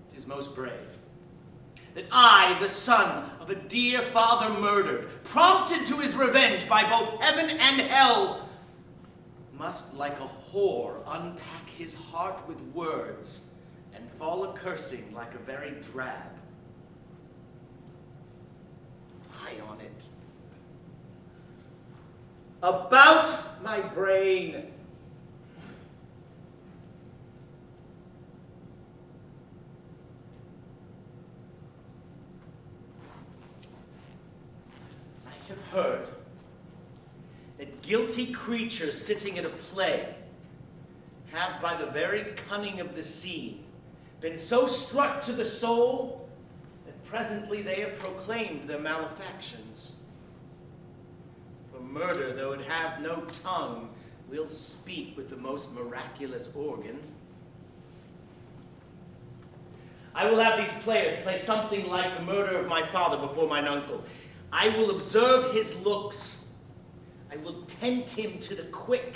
'Tis most brave. That I, the son of a dear father murdered, prompted to his revenge by both heaven and hell, must like a whore unpack his heart with words and fall a-cursing like a very drab. Eye on it. About my brain. I have heard that guilty creatures sitting at a play have by the very cunning of the scene been so struck to the soul that presently they have proclaimed their malefactions. For murder, though it have no tongue, will speak with the most miraculous organ. I will have these players play something like the murder of my father before mine uncle. I will observe his looks. I will tempt him to the quick.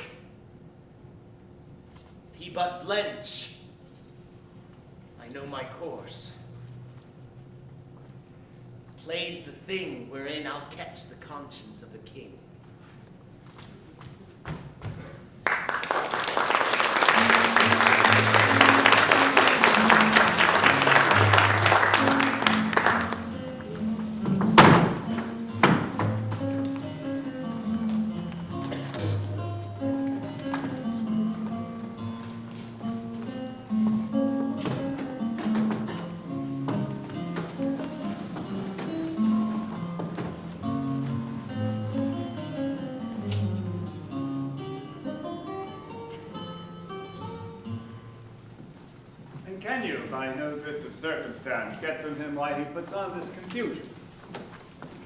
If he but blench, I know my course. Plays the thing wherein I'll catch the conscience of the king. Can you, by no drift of circumstance, get from him why he puts on this confusion?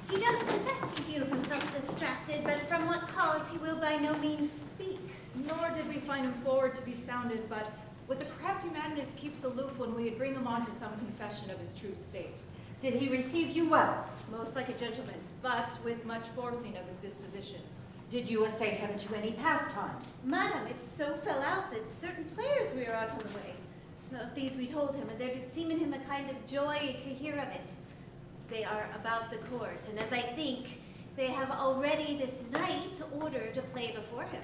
He does confess he feels himself distracted, but from what cause he will by no means speak. Nor did we find him forward to be sounded, but with the crafty madness keeps aloof when we bring him on to some confession of his true state. Did he receive you well? Most like a gentleman, but with much forcing of his disposition. Did you essay him to any pastime? Madam, it so fell out that certain players we were out on the way. Of these we told him, and there did seem in him a kind of joy to hear of it. They are about the court, and as I think, they have already this night ordered to play before him.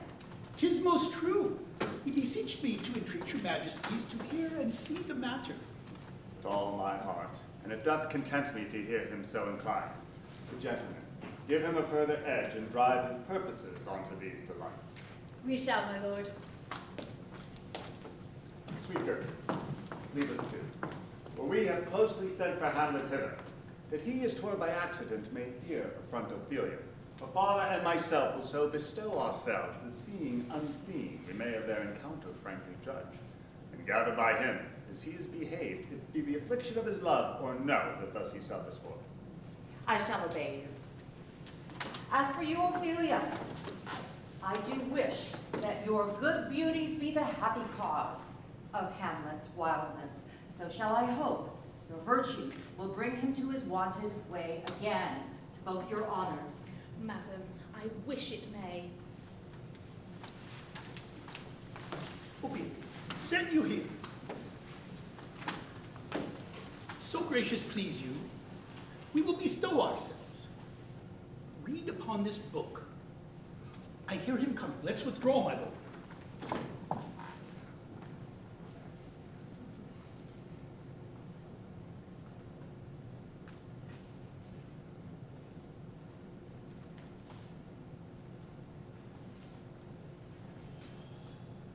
'Tis most true. He beseeched me to entreat your majesties to hear and see the matter. With all my heart, and it doth content me to hear him so inclined. The gentleman, give him a further edge and drive his purposes onto these delights. We shall, my lord. Sweet Gertrude, leave us two. For we have closely sent for Hamlet hither, that he is toward by accident may hear affront Ophelia. For father and myself will so bestow ourselves that seeing unseen we may of their encounter frankly judge, and gather by him as he is behaved, if it be the affliction of his love or no that thus he suffers for. I shall obey you. As for you, Ophelia, I do wish that your good beauties be the happy cause of Hamlet's wildness. So shall I hope your virtues will bring him to his wonted way again, to both your honors. Madam, I wish it may. Okay, send you here. So gracious please you, we will bestow ourselves. Read upon this book. I hear him coming. Let's withdraw, my lord.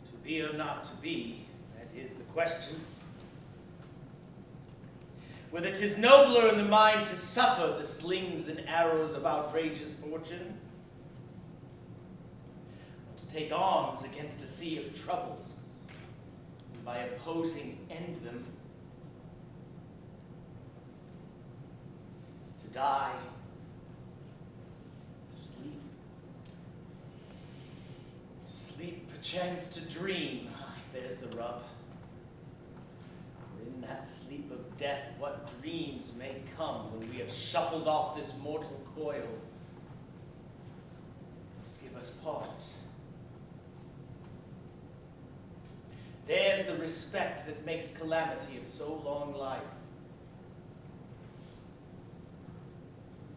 To be or not to be, that is the question. Whether 'tis nobler in the mind to suffer the slings and arrows of outrageous fortune, or to take arms against a sea of troubles, and by opposing end them, to die, to sleep. Sleep, perchance to dream. There's the rub. For in that sleep of death, what dreams may come when we have shuffled off this mortal coil, must give us pause. There's the respect that makes calamity of so long life.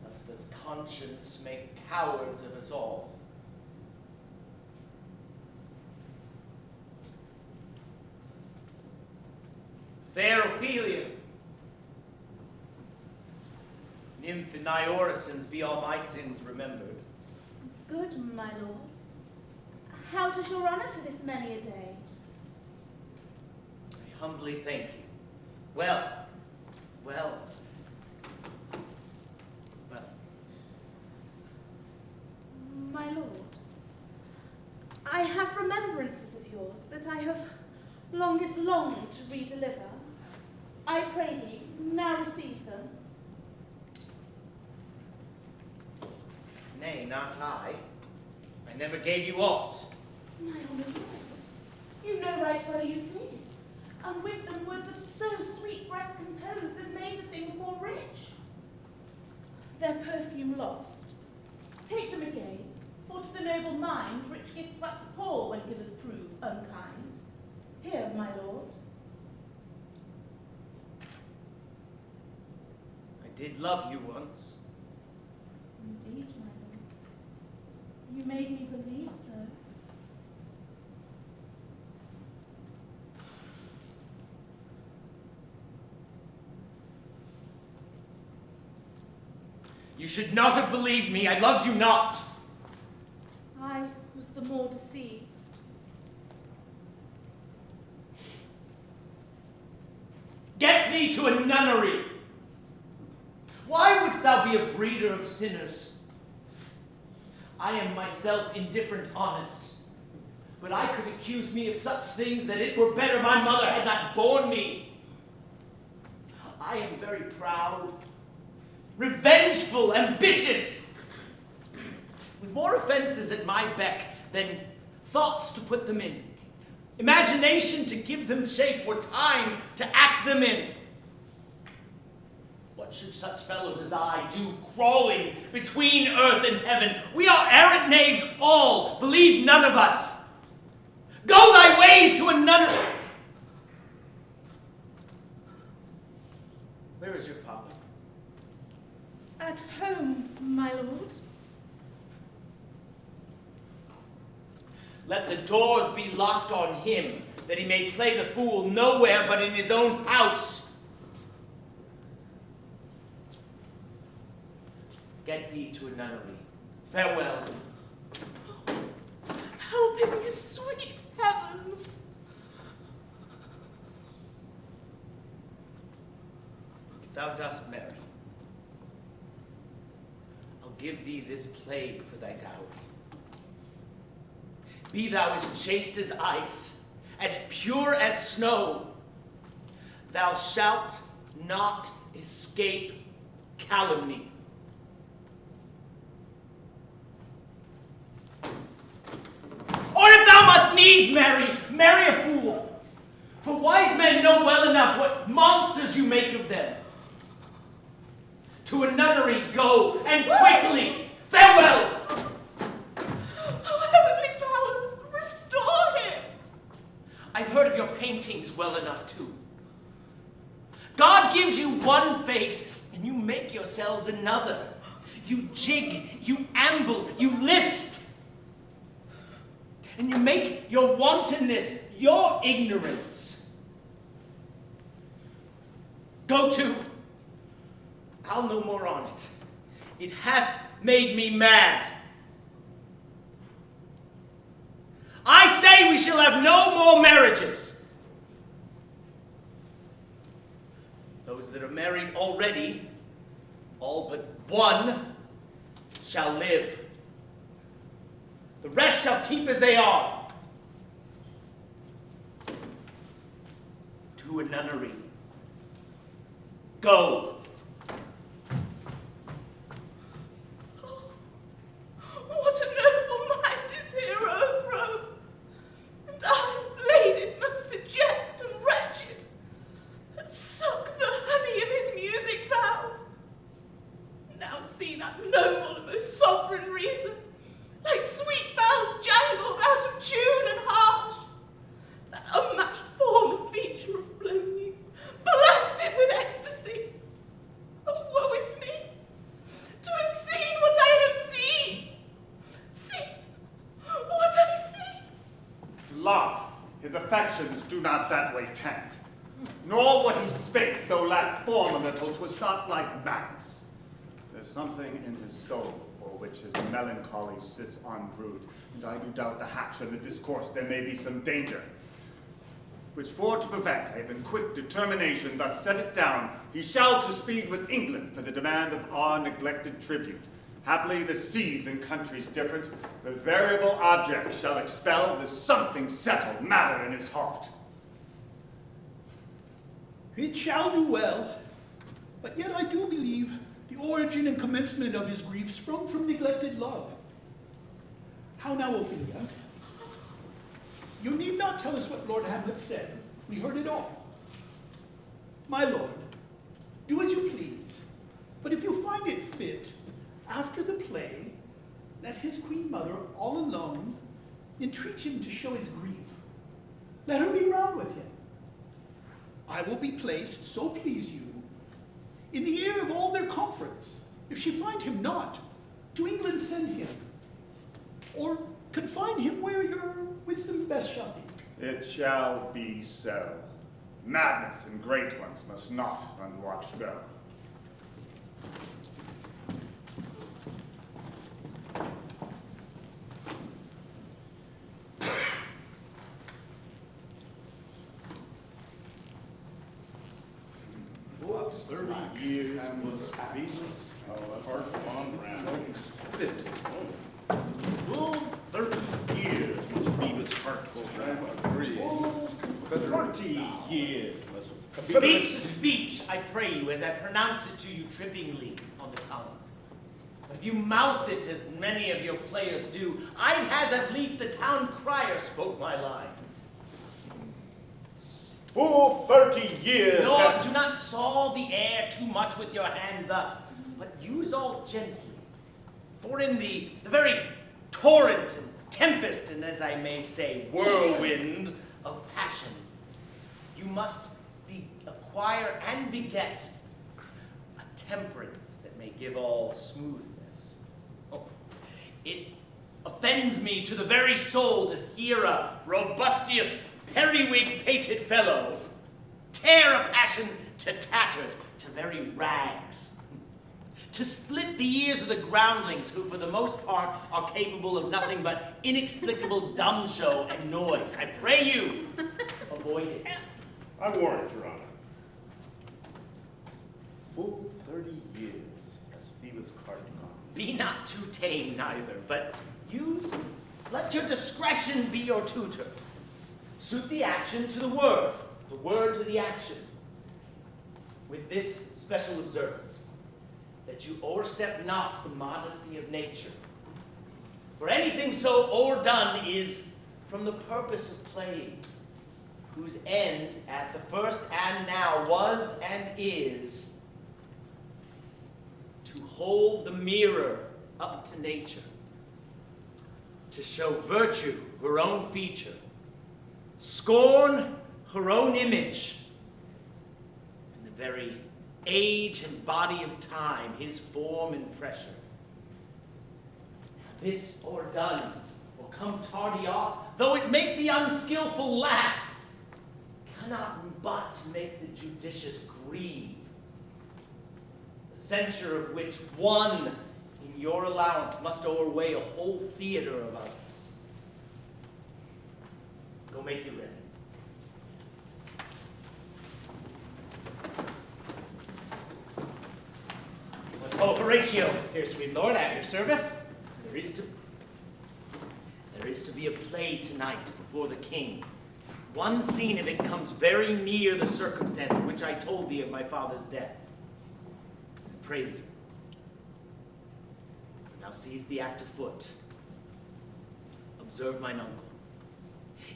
Thus does conscience make cowards of us all. Fair Ophelia, nymph in thy orisons be all my sins remembered. Good, my lord. How does your honor for this many a day? I humbly thank you. Well. My lord, I have remembrances of yours that I have longed to redeliver. I pray thee, now receive them. Nay, not I. I never gave you aught. My honourable lord, you know right well you did. And with them words of so sweet breath composed as made the things more rich. Their perfume lost. Take them again, for to the noble mind rich gifts wax poor when givers prove unkind. Here, my lord. I did love you once. Indeed, my lord. You made me believe so. You should not have believed me. I loved you not. I was the more deceived. Get thee to a nunnery. Why wouldst thou be a breeder of sinners? I am myself indifferent honest, but I could accuse me of such things that it were better my mother had not borne me. I am very proud, revengeful, ambitious, with more offenses at my beck than thoughts to put them in, imagination to give them shape, or time to act them in. What should such fellows as I do crawling between earth and heaven? We are errant knaves all, believe none of us. Go thy ways to a nunnery. Where is your father? At home, my lord. Let the doors be locked on him, that he may play the fool nowhere but in his own house. Get thee to a nunnery. Farewell. Help him, you sweet heavens. If thou dost marry, I'll give thee this plague for thy dowry. Be thou as chaste as ice, as pure as snow. Thou shalt not escape calumny. Or if thou must needs marry, marry a fool. For wise men know well enough what monsters you make of them. To a nunnery go, and quickly. Farewell. Oh, heavenly powers, restore him. I've heard of your paintings well enough, too. God gives you one face, and you make yourselves another. You jig, you amble, you lisp. And you make your wantonness your ignorance. Go to. I'll no more on it. It hath made me mad. I say we shall have no more marriages. Those that are married already, all but one, shall live. The rest shall keep as they are. To a nunnery. Go. What a noble mind is here overthrown, and I, ladies most deject and wretched, that suck the honey of his music vows. Now see that noble and most sovereign reason, like sweet bells jangled out of tune and harsh, that unmatched form and feature of blown youth, blasted with ecstasy. Oh, woe is me, to have seen what I have seen. See what I see. Love, his affections do not that way tend. Nor what he spake, though lacked form a little, 'twas not like madness. There's something in his soul for which his melancholy sits unbrewed, and I do doubt the hatch of the discourse there may be some danger. Which for to prevent, I have in quick determination thus set it down, he shall to speed with England for the demand of our neglected tribute. Haply the seas and countries different, the variable object shall expel the something settled matter in his heart. It shall do well. But yet I do believe the origin and commencement of his grief sprung from neglected love. How now, Ophelia? You need not tell us what Lord Hamlet said. We heard it all. My lord, do as you please. But if you find it fit, after the play, let his queen mother, all alone, entreat him to show his grief. Let her be round with him. I will be placed, so please you, in the ear of all their conference. If she find him not, to England send him, or confine him where your wisdom best shall be. It shall be so. Madness in great ones must not unwatched go. What 30 years was Venus heart on ground? Full 30 years was Phoebus' heart go round. 30 years was Speech, I pray you, as I pronounced it to you trippingly on the tongue. But if you mouth it as many of your players do, I'd has at least the town crier spoke my lines. full 30 years. Lord, do not saw the air too much with your hand thus, but use all gently. For in the very torrent and tempest, and as I may say, whirlwind of passion, you must acquire and beget a temperance that may give all smoothness. Oh, it offends me to the very soul to hear a robustious, periwig-pated fellow tear a passion to tatters, to very rags, to split the ears of the groundlings who, for the most part, are capable of nothing but inexplicable dumb show and noise. I pray you, avoid it. I warrant, Your Honor. Full 30 years has Phoebus' heart gone. Be not too tame neither, but let your discretion be your tutor. Suit the action to the word to the action. With this special observance, that you o'erstep not the modesty of nature. For anything so o'erdone is from the purpose of playing, whose end at the first and now was and is to hold the mirror up to nature, to show virtue her own feature, scorn her own image, and the very age and body of time his form and pressure. This o'erdone will come tardy off, though it make the unskillful laugh, cannot but make the judicious grieve, the censure of which one in your allowance must o'erweigh a whole theater of others. Go make you ready. Oh, Horatio, Here, sweet lord, at your service. there is to be a play tonight before the king. One scene of it comes very near the circumstance in which I told thee of my father's death. I pray thee, now seize the act afoot. Observe mine uncle.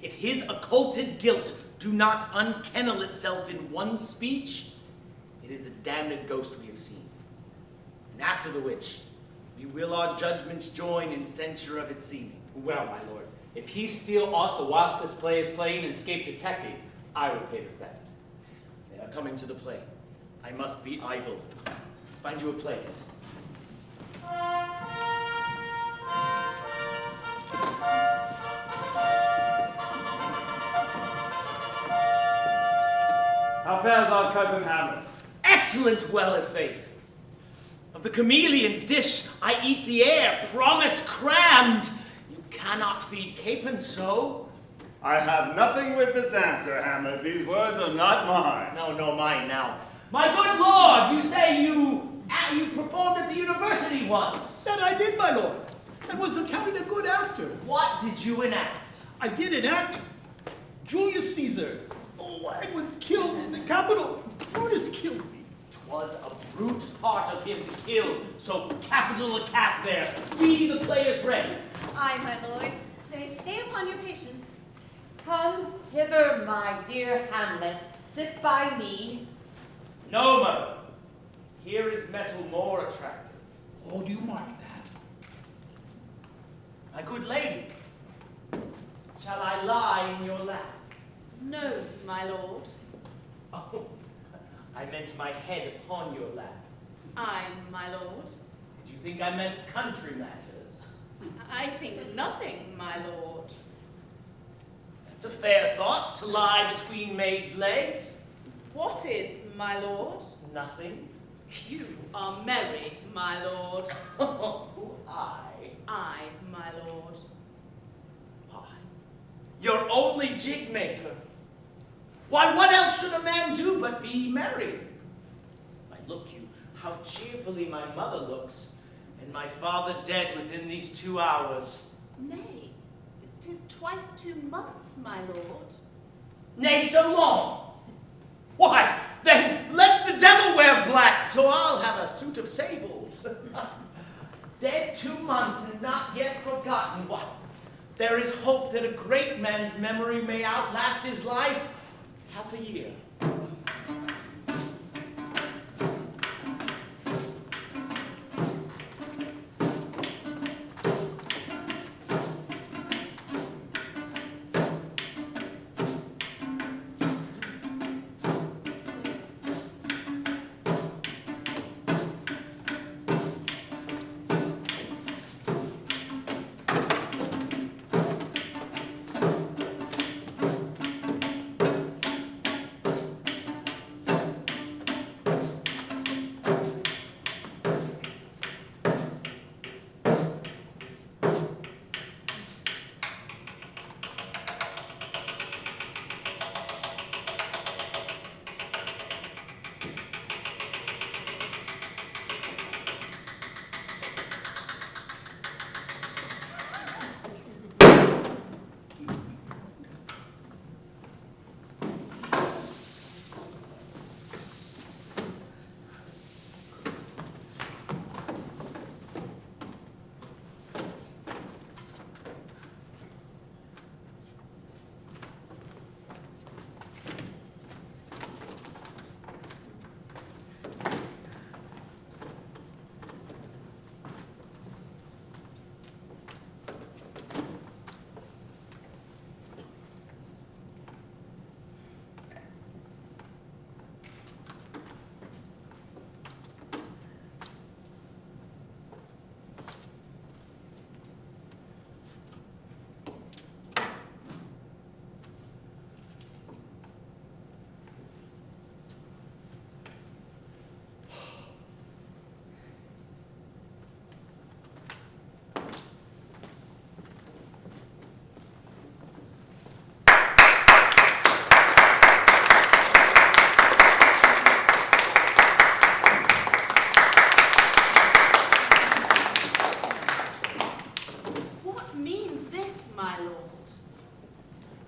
If his occulted guilt do not unkennel itself in one speech, it is a damned ghost we have seen. And after the which, we will our judgments join in censure of its seeming. Well, my lord, if he steal aught the whilst this play is playing and escape detected, I will pay the theft. They are coming to the play. I must be idle. Find you a place. How fares our cousin Hamlet? Excellent, well, if faith. Of the chameleon's dish, I eat the air, promise crammed. You cannot feed capon so. I have nothing with this answer, Hamlet. These words are not mine. No, mine now. My good lord, you say you performed at the university once. That I did, my lord, and was accounted a good actor. What did you enact? I did enact Julius Caesar. and was killed in the capital. Brutus killed me. 'Twas a brute heart of him to kill, so capital a cat there. Be the players ready. Aye, my lord. They stay upon your patience. Come hither, my dear Hamlet. Sit by me. No, mother. Here is metal more attractive. Oh, do you mark that? My good lady, shall I lie in your lap? No, my lord. Oh, I meant my head upon your lap. Aye, my lord. Did you think I meant country matters? I think nothing, my lord. That's a fair thought, to lie between maids' legs. What is, my lord? Nothing. You are merry, my lord. I. Aye, my lord. Why? Your only jig maker. Why, what else should a man do but be merry? Why, look you, how cheerfully my mother looks, and my father dead within these 2 hours. Nay, 'tis twice 2 months, my lord. Nay, so long. Why, then let the devil wear black, so I'll have a suit of sables. Dead 2 months and not yet forgotten. What? There is hope that a great man's memory may outlast his life half a year.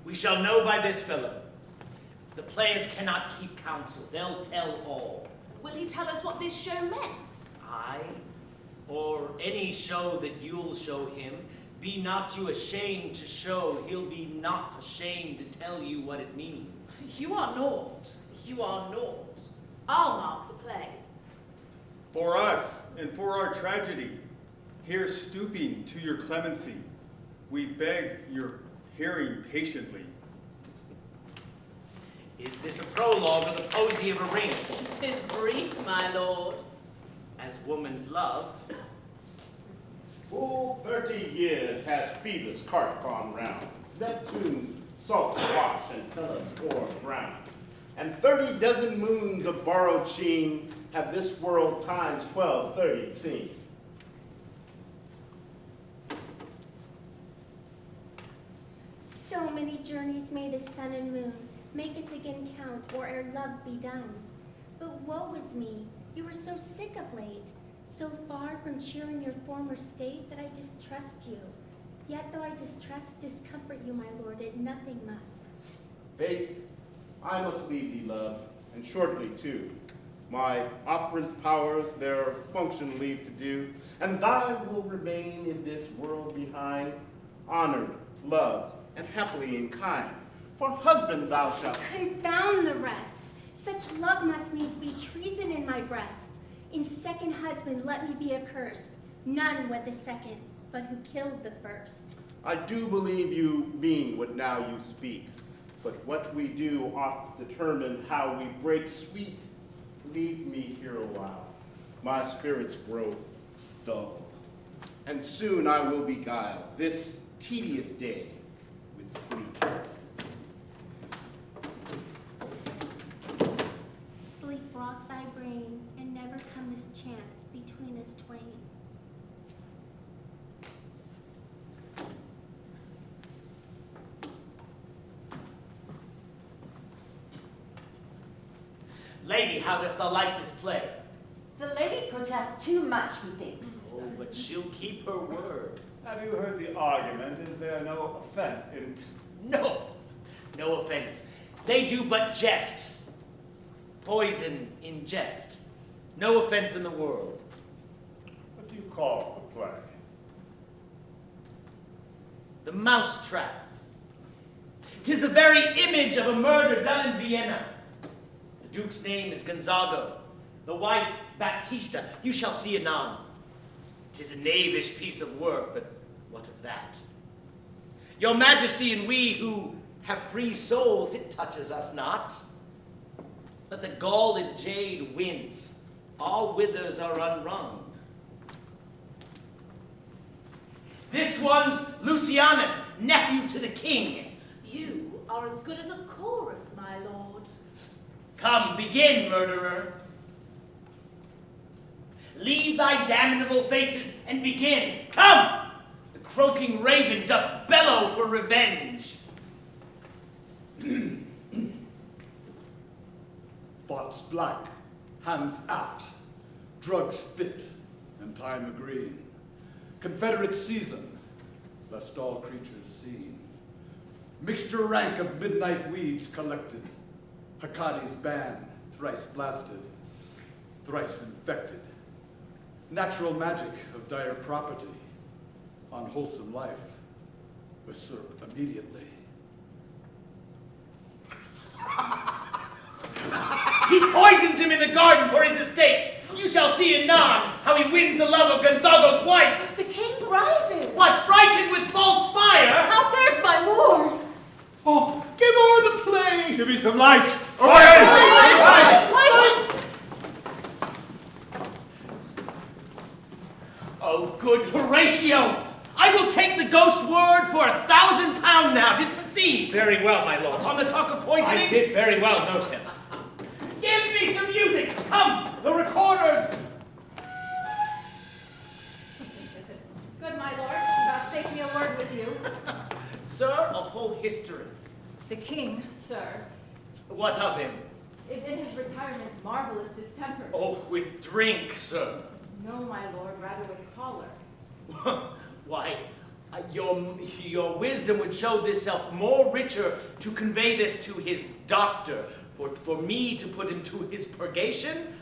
We shall know by this fellow. The players cannot keep counsel. They'll tell all. Will he tell us what this show meant? I, or any show that you'll show him, be not you ashamed to show, he'll be not ashamed to tell you what it means. You are naught. You are naught. I'll mark the play. For us, and for our tragedy, here stooping to your clemency, we beg your hearing patiently. Is this a prologue or the posy of a ring? 'Tis brief, my lord. As woman's love. Full 30 years has Phoebus cart gone round, Neptune's salt wash and Hellas o'er brown, and 30 dozen moons of borrowed sheen have this world times 1230 seen. So many journeys may the sun and moon make us again count, or ere love be done. But woe is me, you were so sick of late, so far from cheering your former state that I distrust you. Yet though I distrust, discomfort you, my lord, it nothing must. Fate I must leave thee, love, and shortly too. My operant powers their function leave to do, and thy will remain in this world behind, honored, loved, and happily in kind. For husband thou shalt. Confound the rest. Such love must needs be treason in my breast. In second husband let me be accursed. None wed the second, but who killed the first. I do believe you mean what now you speak, but what we do oft determine how we break sweet. Leave me here a while. My spirits grow dull, and soon I will beguile this tedious day with sleep. Sleep rock thy brain, and never come as chance between us twain. Lady, how dost thou like this play? The lady protests too much, methinks. Oh, but she'll keep her word. Have you heard the argument? Is there no offense in it? No, no offense. They do but jest. Poison in jest. No offense in the world. What do you call the play? The Mousetrap. 'Tis the very image of a murder done in Vienna. The Duke's name is Gonzago. The wife, Baptista. You shall see anon. 'Tis a knavish piece of work, but what of that? Your Majesty and we who have free souls, it touches us not. Let the gall and jade wince. All withers are unwrung. This one's Lucianus, nephew to the king. You are as good as a chorus, my lord. Come, begin, murderer. Leave thy damnable faces and begin. Come! The croaking raven doth bellow for revenge. Thoughts black, hands out, drugs fit, and time agreeing. Confederate season, lest all creatures seen. Mixture rank of midnight weeds collected. Hakkadi's ban, thrice blasted, thrice infected. Natural magic of dire property, unwholesome life, usurp immediately. He poisons him in the garden for his estate. You shall see anon how he wins the love of Gonzago's wife. The king rises. What, frightened with false fire? How fares my lord? Oh, give o'er the play! Give me some light! Oh, good Horatio! I will take the ghost's word for £1,000 now. Did perceive? Very well, my lord. Upon the talk of poisoning? I did very well note him. Give me some music! Come, the recorders! Good, my lord. Vouchsafe me a word with you. Sir, a whole history. The king, sir, What of him? is in his retirement marvelous distempered. Oh, with drink, sir. No, my lord, rather with choler. Why, your wisdom would show thyself more richer to convey this to his doctor. For me to put him to his purgation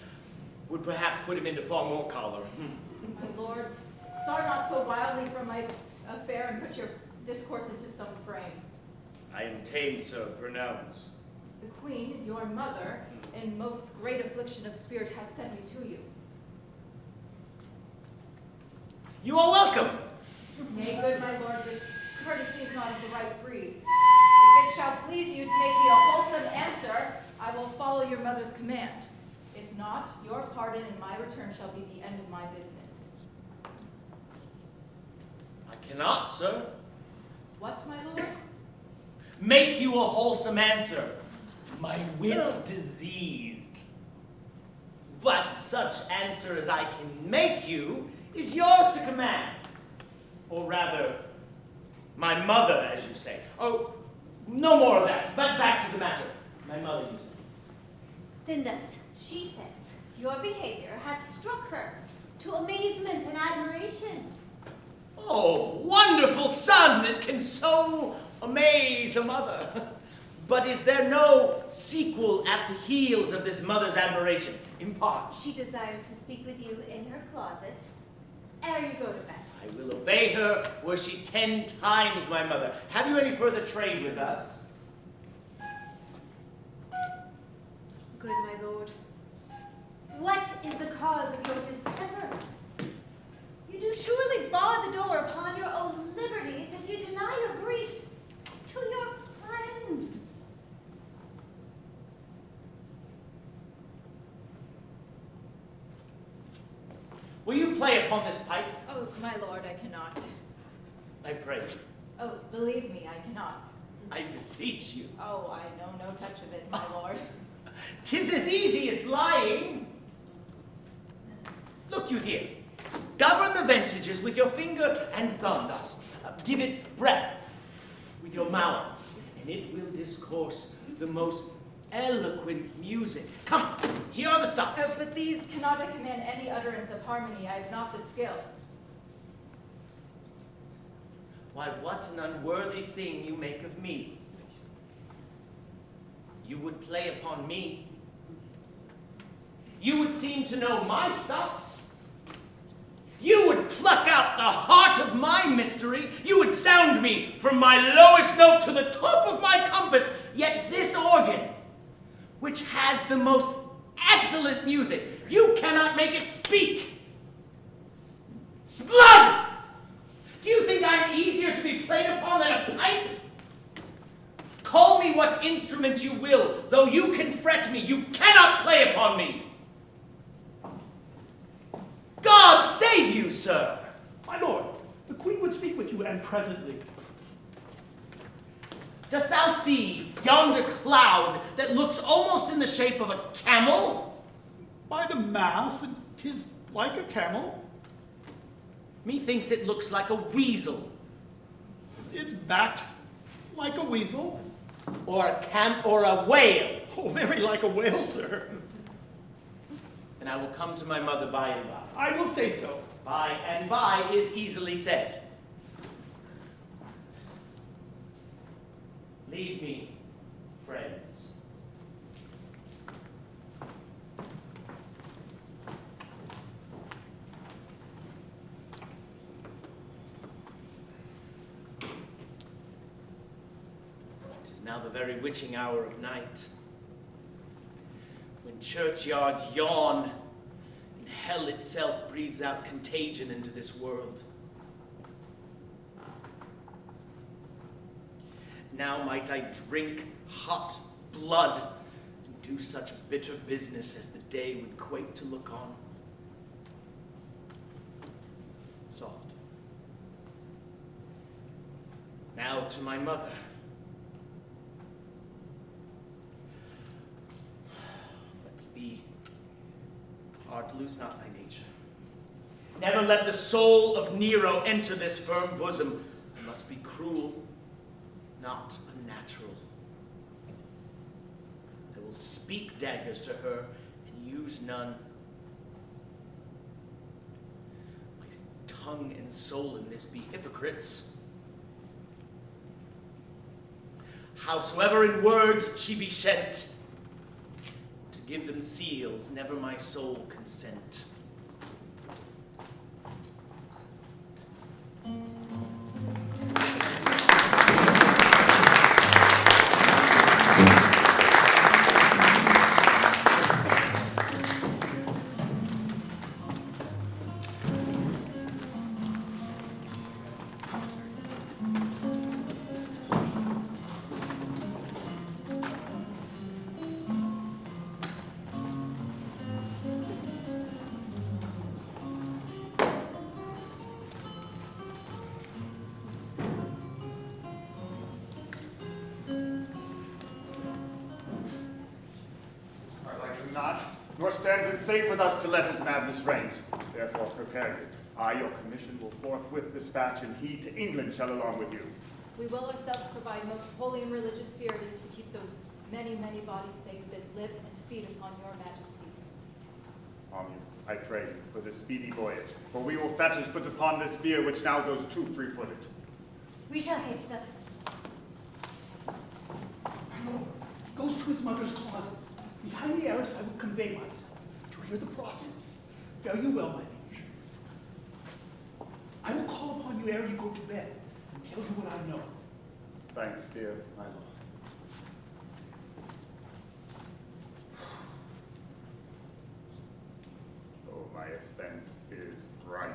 would perhaps put him into far more choler. My lord, start not so wildly from my affair and put your discourse into some frame. I am tame, sir. Pronounce. The queen, your mother, in most great affliction of spirit, hath sent me to you. You are welcome. Nay, good my lord, this courtesy is not of the right breed. If it shall please you to make me a wholesome answer, I will follow your mother's command. If not, your pardon and my return shall be the end of my business. I cannot, sir. What, my lord? Make you a wholesome answer. My wit's diseased. But such answer as I can make you is yours to command. Or rather, my mother, as you say. Oh, no more of that, but back to the matter. My mother, you say. Then thus, she says, your behavior hath struck her to amazement and admiration. Oh, wonderful son that can so amaze a mother. But is there no sequel at the heels of this mother's admiration? Impart. She desires to speak with you in her closet ere you go to bed. I will obey her were she 10 times my mother. Have you any further trade with us? Good my lord. What is the cause of your distemper? You do surely bar the door upon your own liberties if you deny your griefs to your friends. Will you play upon this pipe? Oh, my lord, I cannot. I pray. Oh, believe me, I cannot. I beseech you. Oh, I know no touch of it, my lord. 'Tis as easy as lying. Look you here. Govern the ventages with your finger and thumb thus. Give it breath with your mouth, and it will discourse the most eloquent music. Come, here are the stops. Oh, but these cannot command any utterance of harmony. I have not the skill. Why, what an unworthy thing you make of me. You would play upon me. You would seem to know my stops. You would pluck out the heart of my mystery. You would sound me from my lowest note to the top of my compass. Yet this organ, which has the most excellent music, you cannot make it speak. Blood! Do you think I am easier to be played upon than a pipe? Call me what instrument you will, though you can fret me, you cannot play upon me. God save you, sir. My lord, the queen would speak with you, and presently. Dost thou see yonder cloud that looks almost in the shape of a camel? By the mass, 'tis like a camel. Methinks it looks like a weasel. It's backed like a weasel. Or a whale. Oh, very like a whale, sir. And I will come to my mother by and by. I will say so. By and by is easily said. Leave me, friends. It is now the very witching hour of night, when churchyards yawn and hell itself breathes out contagion into this world. Now might I drink hot blood and do such bitter business as the day would quake to look on. Soft. Now to my mother. Let me be. Heart, lose not thy nature. Never let the soul of Nero enter this firm bosom. I must be cruel, not unnatural. I will speak daggers to her and use none. My tongue and soul in this be hypocrites. Howsoever in words she be shent, to give them seals, never my soul consent. Nor stands it safe with us to let his madness reign. Therefore prepare you. I, your commission, will forthwith dispatch, and he to England shall along with you. We will ourselves provide most holy and religious fear it is to keep those many, many bodies safe that live and feed upon your majesty. Arm you, I pray you, for this speedy voyage, for we will fetters put upon this fear which now goes too free-footed. We shall haste us. My lord, into his mother's closet. Behind the arras I will convey myself, to hear the process. Fare you well, my liege. I will call upon you ere you go to bed, and tell you what I know. Thanks, dear my lord. Oh, my offense is rank.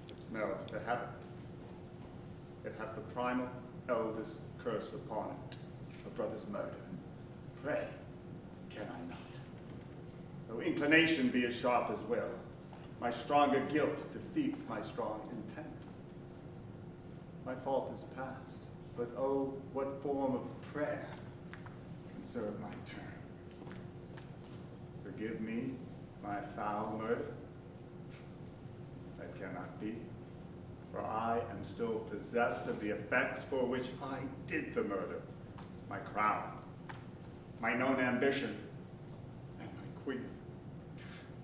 It smells to heaven. It hath the primal eldest curse upon it. A brother's murder. Pray, can I not? Though inclination be as sharp as will, my stronger guilt defeats my strong intent. My fault is past, but oh, what form of prayer can serve my turn? Forgive me my foul murder? That cannot be, for I am still possessed of the effects for which I did the murder. My crown, my known ambition, and my queen.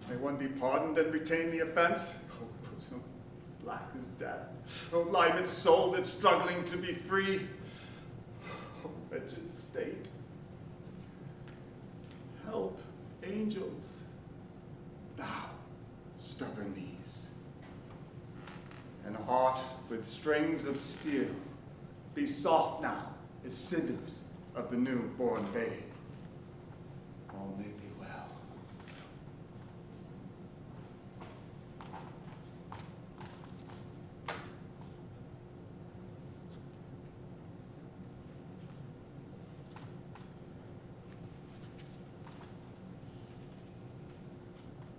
May one be pardoned and retain the offense? Oh, bosom, black as death. Oh, livid soul that's struggling to be free. Oh, wretched state. Help, angels. Thou, stubborn knees. And heart with strings of steel, be soft now as sinews of the newborn babe. All may be well.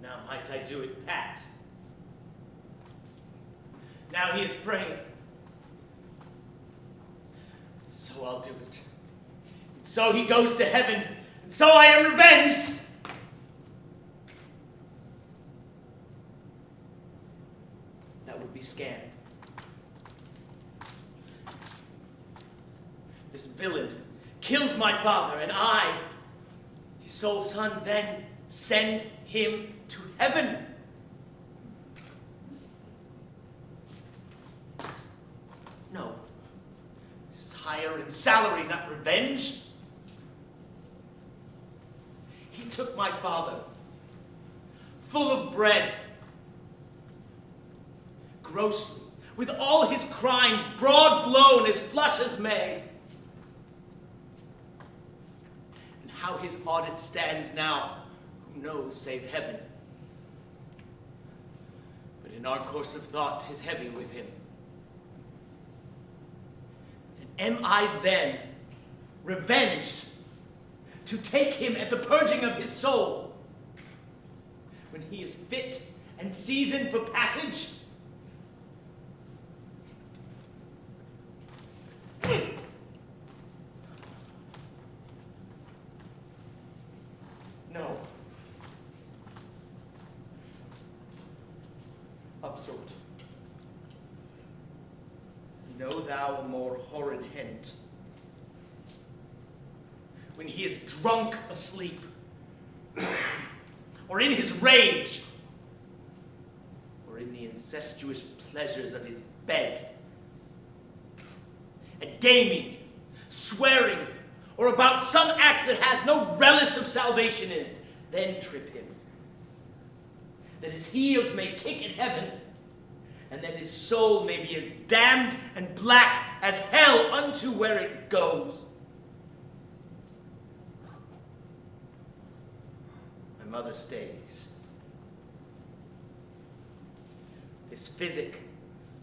Now might I do it pat. Now he is praying. So I'll do it. And so he goes to heaven, and so I am revenged. That would be scanned. This villain kills my father, and I, his sole son, then send him to heaven. No, this is hire and salary, not revenge. He took my father, full of bread, grossly, with all his crimes broad blown as flush as May. And how his audit stands now, who knows save heaven? But in our course of thought, 'tis heavy with him. And am I then revenged to take him at the purging of his soul, when he is fit and seasoned for passage? No. Absurd. Know thou a more horrid hint? When he is drunk asleep, or in his rage, or in the incestuous pleasures of his bed, at gaming, swearing, or about some act that has no relish of salvation in it, then trip him, that his heels may kick at heaven, and then his soul may be as damned and black as hell unto where it goes. My mother stays. This physic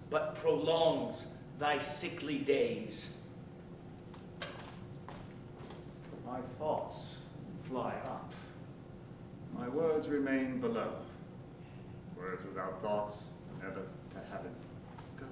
but prolongs thy sickly days. My thoughts fly up. My words remain below. Words without thoughts, never to heaven go.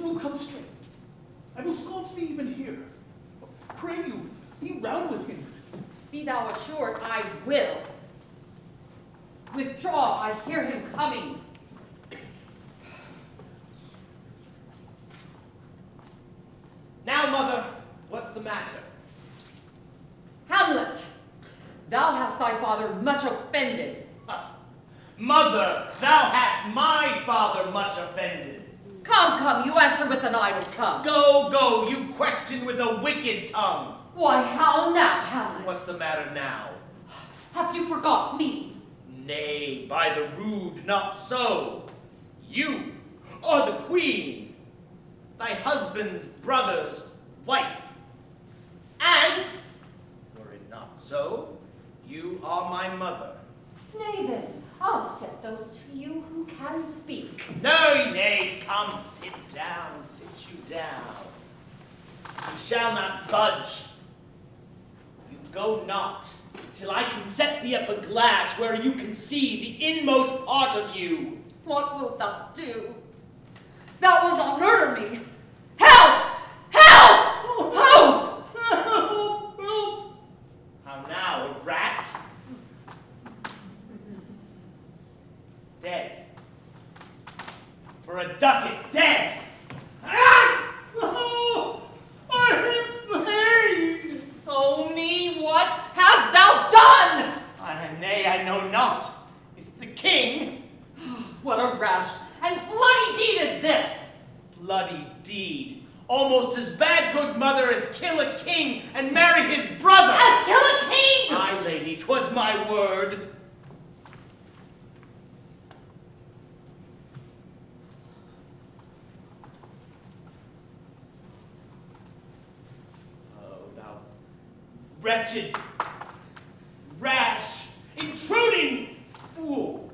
will come straight. I will scold me even here. Pray you, be round with him. Be thou assured I will. Withdraw, I hear him coming. Now, mother, what's the matter? Hamlet, thou hast thy father much offended. Mother, thou hast my father much offended. Come, come, you answer with an idle tongue. Go, go, you question with a wicked tongue. Why, how now, Hamlet? What's the matter now? Have you forgot me? Nay, by the rood, not so. You are the queen, thy husband's brother's wife. And, were it not so, you are my mother. Nay then, I'll set those to you who can speak. Nay, nays, come, sit down, sit you down. You shall not budge. You go not, till I can set thee up a glass where you can see the inmost part of you. What wilt thou do? Thou wilt not murder me. Help! Help! Help! Help! Help! How now, a rat? Dead. For a ducat, dead! Ah! Oh, I am slain! Oh me, what hast thou done? Nay, I know not. Is it the king? What a rash and bloody deed is this! Bloody deed. Almost as bad, good mother, as kill a king and marry his brother. As kill a king! Aye, lady, 'twas my word. Oh, thou wretched, rash, intruding fool.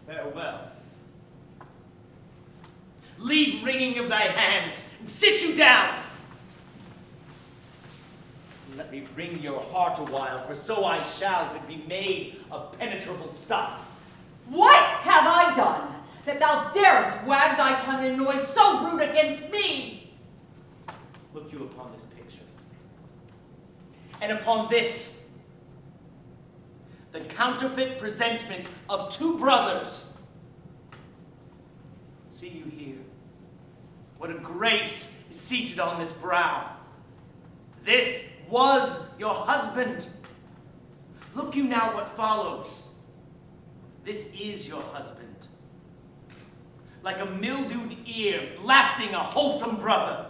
Farewell. Leave wringing of thy hands, and sit you down. Let me wring your heart a while, for so I shall, if it be made of penetrable stuff. What have I done, that thou darest wag thy tongue in noise so rude against me? Look you upon this picture, and upon this, the counterfeit presentment of two brothers. See you here. What a grace is seated on this brow. This was your husband. Look you now what follows. This is your husband. Like a mildewed ear blasting a wholesome brother.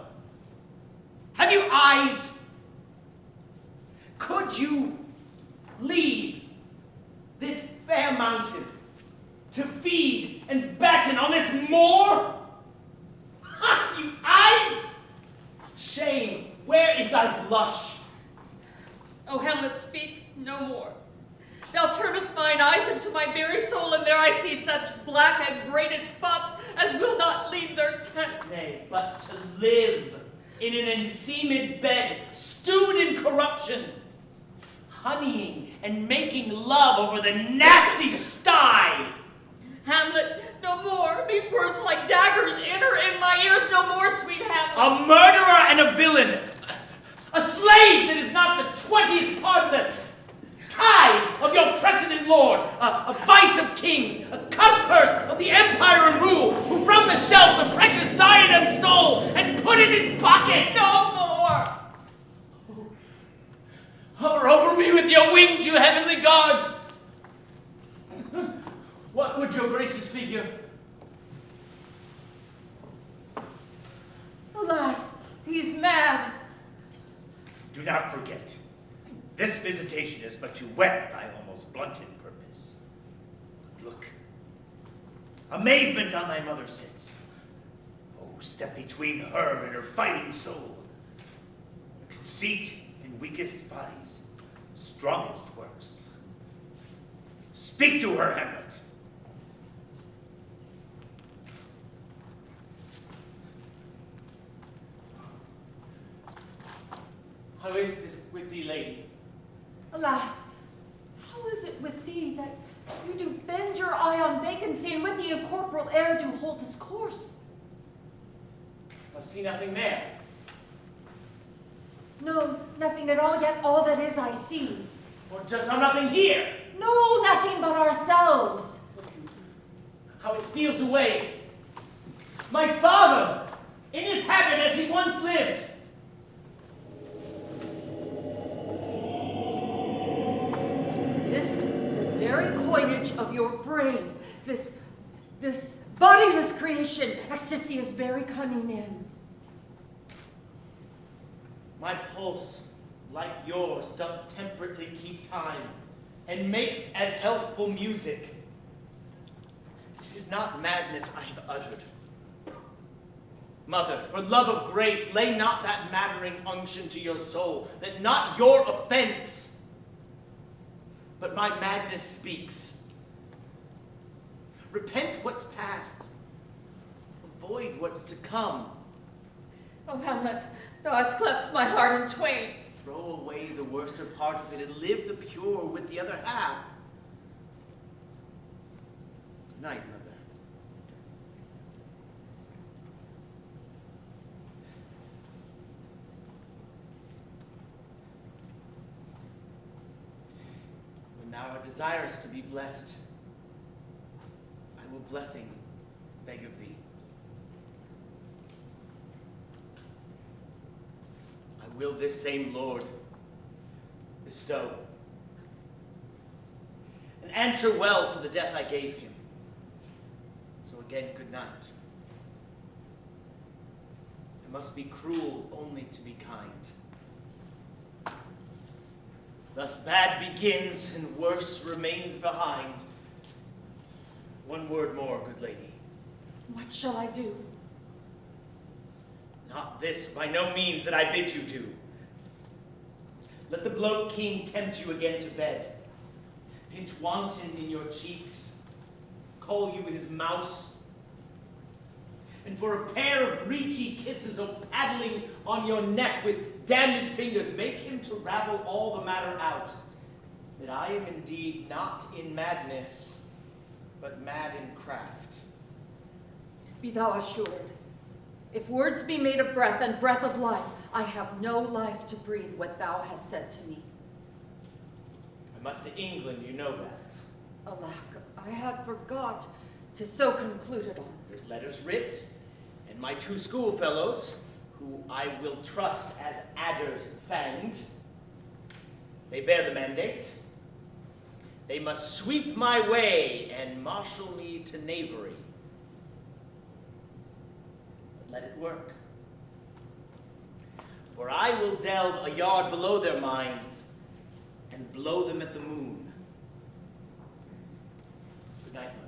Have you eyes? Could you leave this fair mountain to feed and batten on this moor? Ha! You eyes! Shame, where is thy blush? O Hamlet, speak no more. Thou turnest mine eyes into my very soul, and there I see such black and braided spots as will not leave their tent. Nay, but to live in an enseamed bed, stewed in corruption, honeying and making love over the nasty sty. Hamlet, no more. These words like daggers enter in my ears. No more, sweet Hamlet. A murderer and a villain. A slave that is not the 20th part of the tithe of your precedent lord. A vice of kings. A cut-purse of the empire and rule, who from the shelf the precious diadem stole and put in his pocket. No more. Hover over me with your wings, you heavenly gods. What would your grace's figure? Alas, he's mad. Do not forget, this visitation is but to whet thy almost blunted purpose. But look, amazement on thy mother sits. Oh, step between her and her fighting soul. Conceit in weakest bodies, strongest works. Speak to her, Hamlet. How is it with thee, lady? Alas, how is it with thee that you do bend your eye on vacancy and with thee a corporal temporal air do hold this course. I see nothing there. No, nothing at all, yet all that is I see. Or just how nothing here. No, nothing but ourselves. How it steals away. My father, in his habit as he once lived. This, the very coinage of your brain, this bodiless creation, ecstasy is very cunning in. My pulse, like yours, doth temperately keep time, and makes as healthful music. This is not madness I have uttered. Mother, for love of grace, lay not that mattering unction to your soul, that not your offense, but my madness speaks. Repent what's past. Avoid what's to come. Oh, Hamlet, thou hast cleft my heart in twain. Throw away the worser part of it and live the pure with the other half. Good night, Mother. When thou art desirous to be blessed, I will blessing beg of thee. I will this same Lord bestow, and answer well for the death I gave him. So again, good night. I must be cruel only to be kind. Thus bad begins and worse remains behind. One word more, good lady. What shall I do? Not this, by no means, that I bid you do. Let the bloat king tempt you again to bed. Pinch wanton in your cheeks, call you his mouse. And for a pair of reechy kisses, or paddling on your neck with damned fingers, make him to ravel all the matter out, that I am indeed not in madness, but mad in craft. Be thou assured, if words be made of breath and breath of life, I have no life to breathe what thou hast said to me. I must to England, you know that. Alack, I had forgot, 'tis so concluded on. There's letters writ, and my two schoolfellows, who I will trust as adders fanged, they bear the mandate. They must sweep my way and marshal me to knavery. But let it work. For I will delve a yard below their minds and blow them at the moon. Good night, mother.